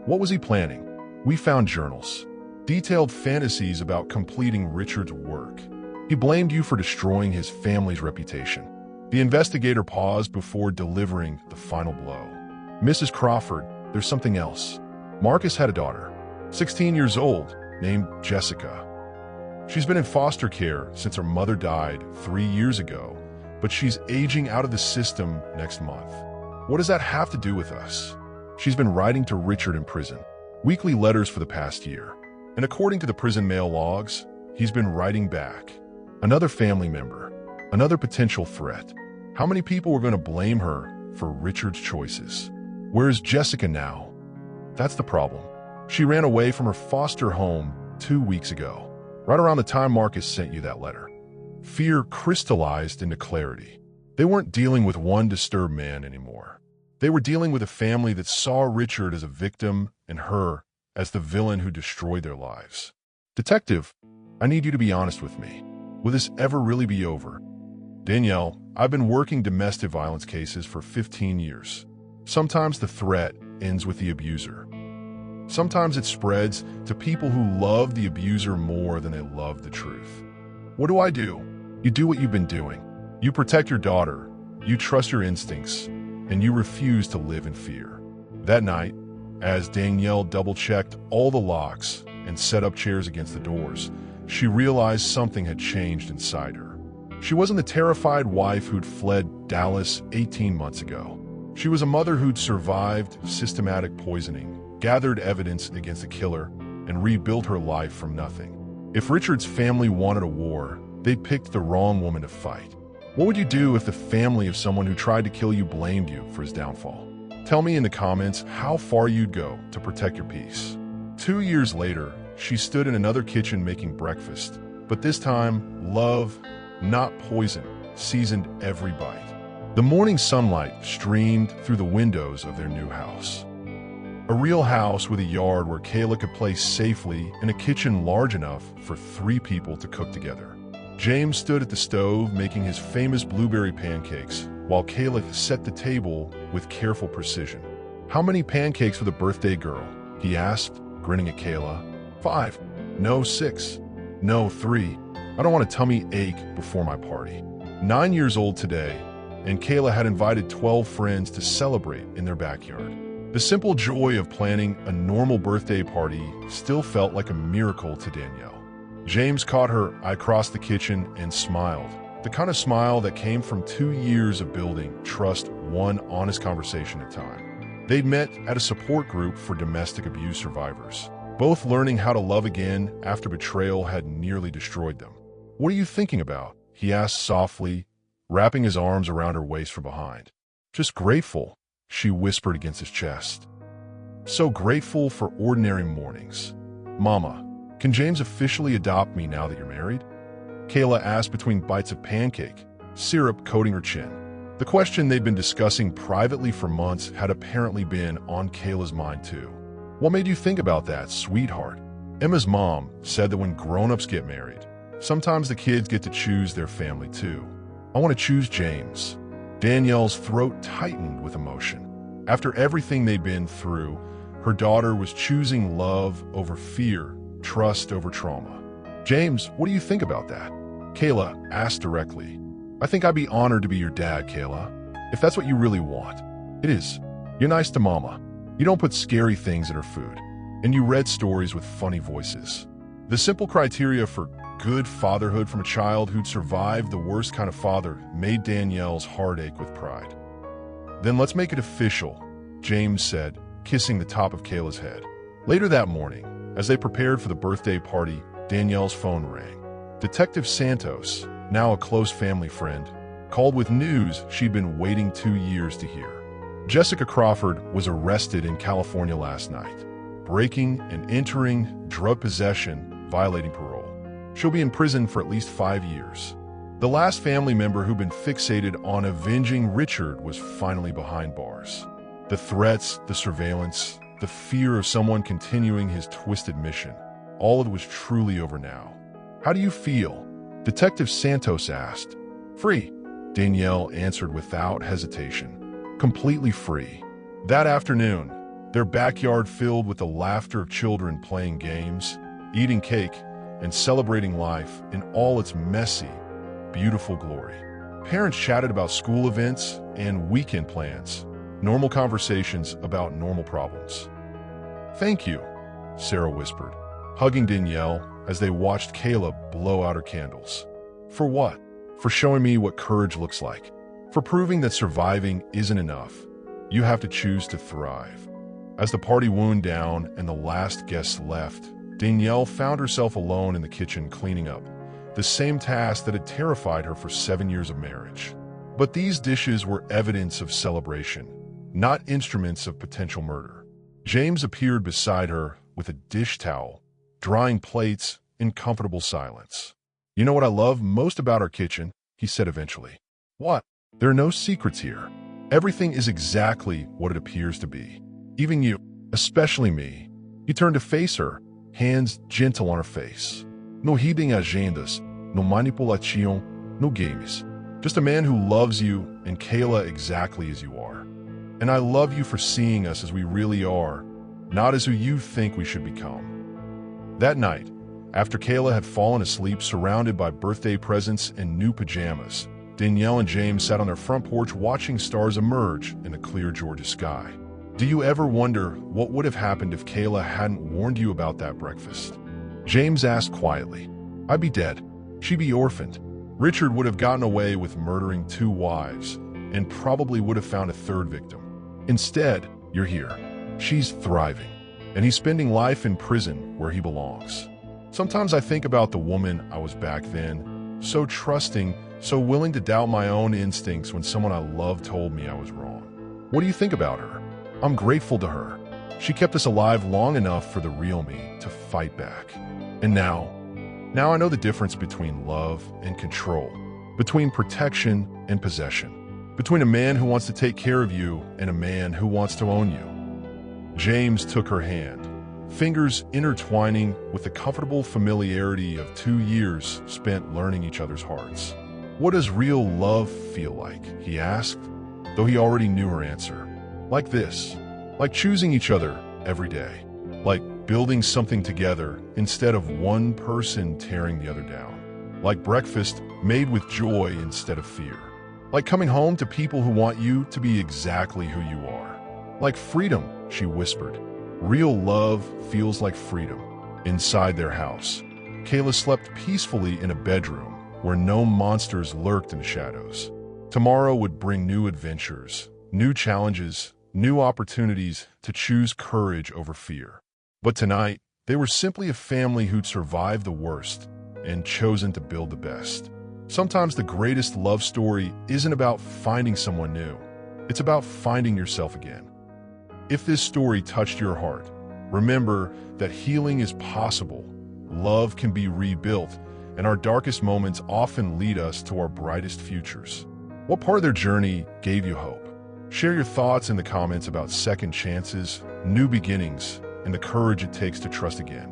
What was he planning? We found journals. Detailed fantasies about completing Richard's work. He blamed you for destroying his family's reputation. The investigator paused before delivering the final blow. "Mrs. Crawford, there's something else. Marcus had a daughter, 16 years old, named Jessica. She's been in foster care since her mother died 3 years ago, but she's aging out of the system next month. What does that have to do with us?" "She's been writing to Richard in prison, weekly letters for the past year. And according to the prison mail logs, he's been writing back. Another family member, another potential threat. How many people were going to blame her for Richard's choices? Where's Jessica now?" That's the problem. She ran away from her foster home 2 weeks ago, right around the time Marcus sent you that letter. Fear crystallized into clarity. They weren't dealing with one disturbed man anymore. They were dealing with a family that saw Richard as a victim and her as the villain who destroyed their lives. "Detective, I need you to be honest with me. Will this ever really be over?" Danielle, I've been working domestic violence cases for 15 years. Sometimes the threat ends with the abuser. Sometimes it spreads to people who love the abuser more than they love the truth. What do? You do what you've been doing. You protect your daughter, you trust your instincts, and you refuse to live in fear. That night, as Danielle double-checked all the locks and set up chairs against the doors, she realized something had changed inside her. She wasn't the terrified wife who'd fled Dallas 18 months ago. She was a mother who'd survived systematic poisoning, gathered evidence against the killer, and rebuilt her life from nothing. If Richard's family wanted a war, they picked the wrong woman to fight. What would you do if the family of someone who tried to kill you blamed you for his downfall? Tell me in the comments how far you'd go to protect your peace. 2 years later, she stood in another kitchen making breakfast, but this time, love, not poison, seasoned every bite. The morning sunlight streamed through the windows of their new house. A real house with a yard where Kayla could play safely and a kitchen large enough for 3 people to cook together. James stood at the stove making his famous blueberry pancakes, while Kayla set the table with careful precision. "How many pancakes for the birthday girl?" he asked, grinning at Kayla. 5. No, 6. No, 3. I don't want a tummy ache before my party. 9 years old today, and Kayla had invited 12 friends to celebrate in their backyard. The simple joy of planning a normal birthday party still felt like a miracle to Danielle. James caught her eye across the kitchen and smiled, the kind of smile that came from 2 years of building trust one honest conversation at a time. They'd met at a support group for domestic abuse survivors, both learning how to love again after betrayal had nearly destroyed them. "What are you thinking about?" he asked softly, wrapping his arms around her waist from behind. "Just grateful," she whispered against his chest. "So grateful for ordinary mornings. Mama, can James officially adopt me now that you're married?" Kayla asked between bites of pancake, syrup coating her chin. The question they'd been discussing privately for months had apparently been on Kayla's mind too. "What made you think about that, sweetheart?" Emma's mom said that when grown-ups get married, sometimes the kids get to choose their family too. "I want to choose James." Danielle's throat tightened with emotion. After everything they'd been through, her daughter was choosing love over fear, trust over trauma. "James, what do you think about that?" Kayla asked directly. "I think I'd be honored to be your dad, Kayla, if that's what you really want." "It is. You're nice to Mama. You don't put scary things in her food. And you read stories with funny voices." The simple criteria for good fatherhood from a child who'd survived the worst kind of father made Danielle's heart ache with pride. "Then let's make it official," James said, kissing the top of Kayla's head. Later that morning, as they prepared for the birthday party, Danielle's phone rang. Detective Santos, now a close family friend, called with news she'd been waiting 2 years to hear. Jessica Crawford was arrested in California last night. Breaking and entering, drug possession, violating parole. She'll be in prison for at least 5 years. The last family member who'd been fixated on avenging Richard was finally behind bars. The threats, the surveillance, the fear of someone continuing his twisted mission, all of it was truly over now. "How do you feel?" Detective Santos asked. "Free," Danielle answered without hesitation. "Completely free." That afternoon, their backyard filled with the laughter of children playing games, eating cake, and celebrating life in all its messy, beautiful glory. Parents chatted about school events and weekend plans, normal conversations about normal problems. "Thank you," Sarah whispered, hugging Danielle as they watched Kayla blow out her candles. "For what?" "For showing me what courage looks like. For proving that surviving isn't enough. You have to choose to thrive." As the party wound down and the last guests left, Danielle found herself alone in the kitchen cleaning up, the same task that had terrified her for 7 years of marriage. But these dishes were evidence of celebration, not instruments of potential murder. James appeared beside her with a dish towel, drying plates in comfortable silence. "You know what I love most about our kitchen?" he said eventually. "What?" "There are no secrets here. Everything is exactly what it appears to be. Even you, especially me." He turned to face her, hands gentle on her face. "No hidden agendas, no manipulação, no games. Just a man who loves you and Kayla exactly as you are. And I love you for seeing us as we really are, not as who you think we should become. That night, after Kayla had fallen asleep surrounded by birthday presents and new pajamas, Danielle and James sat on their front porch watching stars emerge in the clear Georgia sky. Do you ever wonder what would have happened if Kayla hadn't warned you about that breakfast? James asked quietly. I'd be dead. She'd be orphaned. Richard would have gotten away with murdering 2 wives and probably would have found a 3rd victim. Instead, you're here. She's thriving, and he's spending life in prison where he belongs. Sometimes I think about the woman I was back then, so trusting, so willing to doubt my own instincts when someone I loved told me I was wrong. What do you think about her? I'm grateful to her. She kept us alive long enough for the real me to fight back. And now I know the difference between love and control, between protection and possession, between a man who wants to take care of you and a man who wants to own you. James took her hand, fingers intertwining with the comfortable familiarity of 2 years spent learning each other's hearts. What does real love feel like? He asked, though he already knew her answer. Like this, like choosing each other every day, like building something together instead of one person tearing the other down, like breakfast made with joy instead of fear, like coming home to people who want you to be exactly who you are, like freedom, she whispered. Real love feels like freedom. Inside their house, Kayla slept peacefully in a bedroom where no monsters lurked in the shadows. Tomorrow would bring new adventures, new challenges, new opportunities to choose courage over fear. But tonight, they were simply a family who'd survived the worst and chosen to build the best. Sometimes the greatest love story isn't about finding someone new. It's about finding yourself again. If this story touched your heart, remember that healing is possible, love can be rebuilt, and our darkest moments often lead us to our brightest futures. What part of their journey gave you hope? Share your thoughts in the comments about second chances, new beginnings, and the courage it takes to trust again.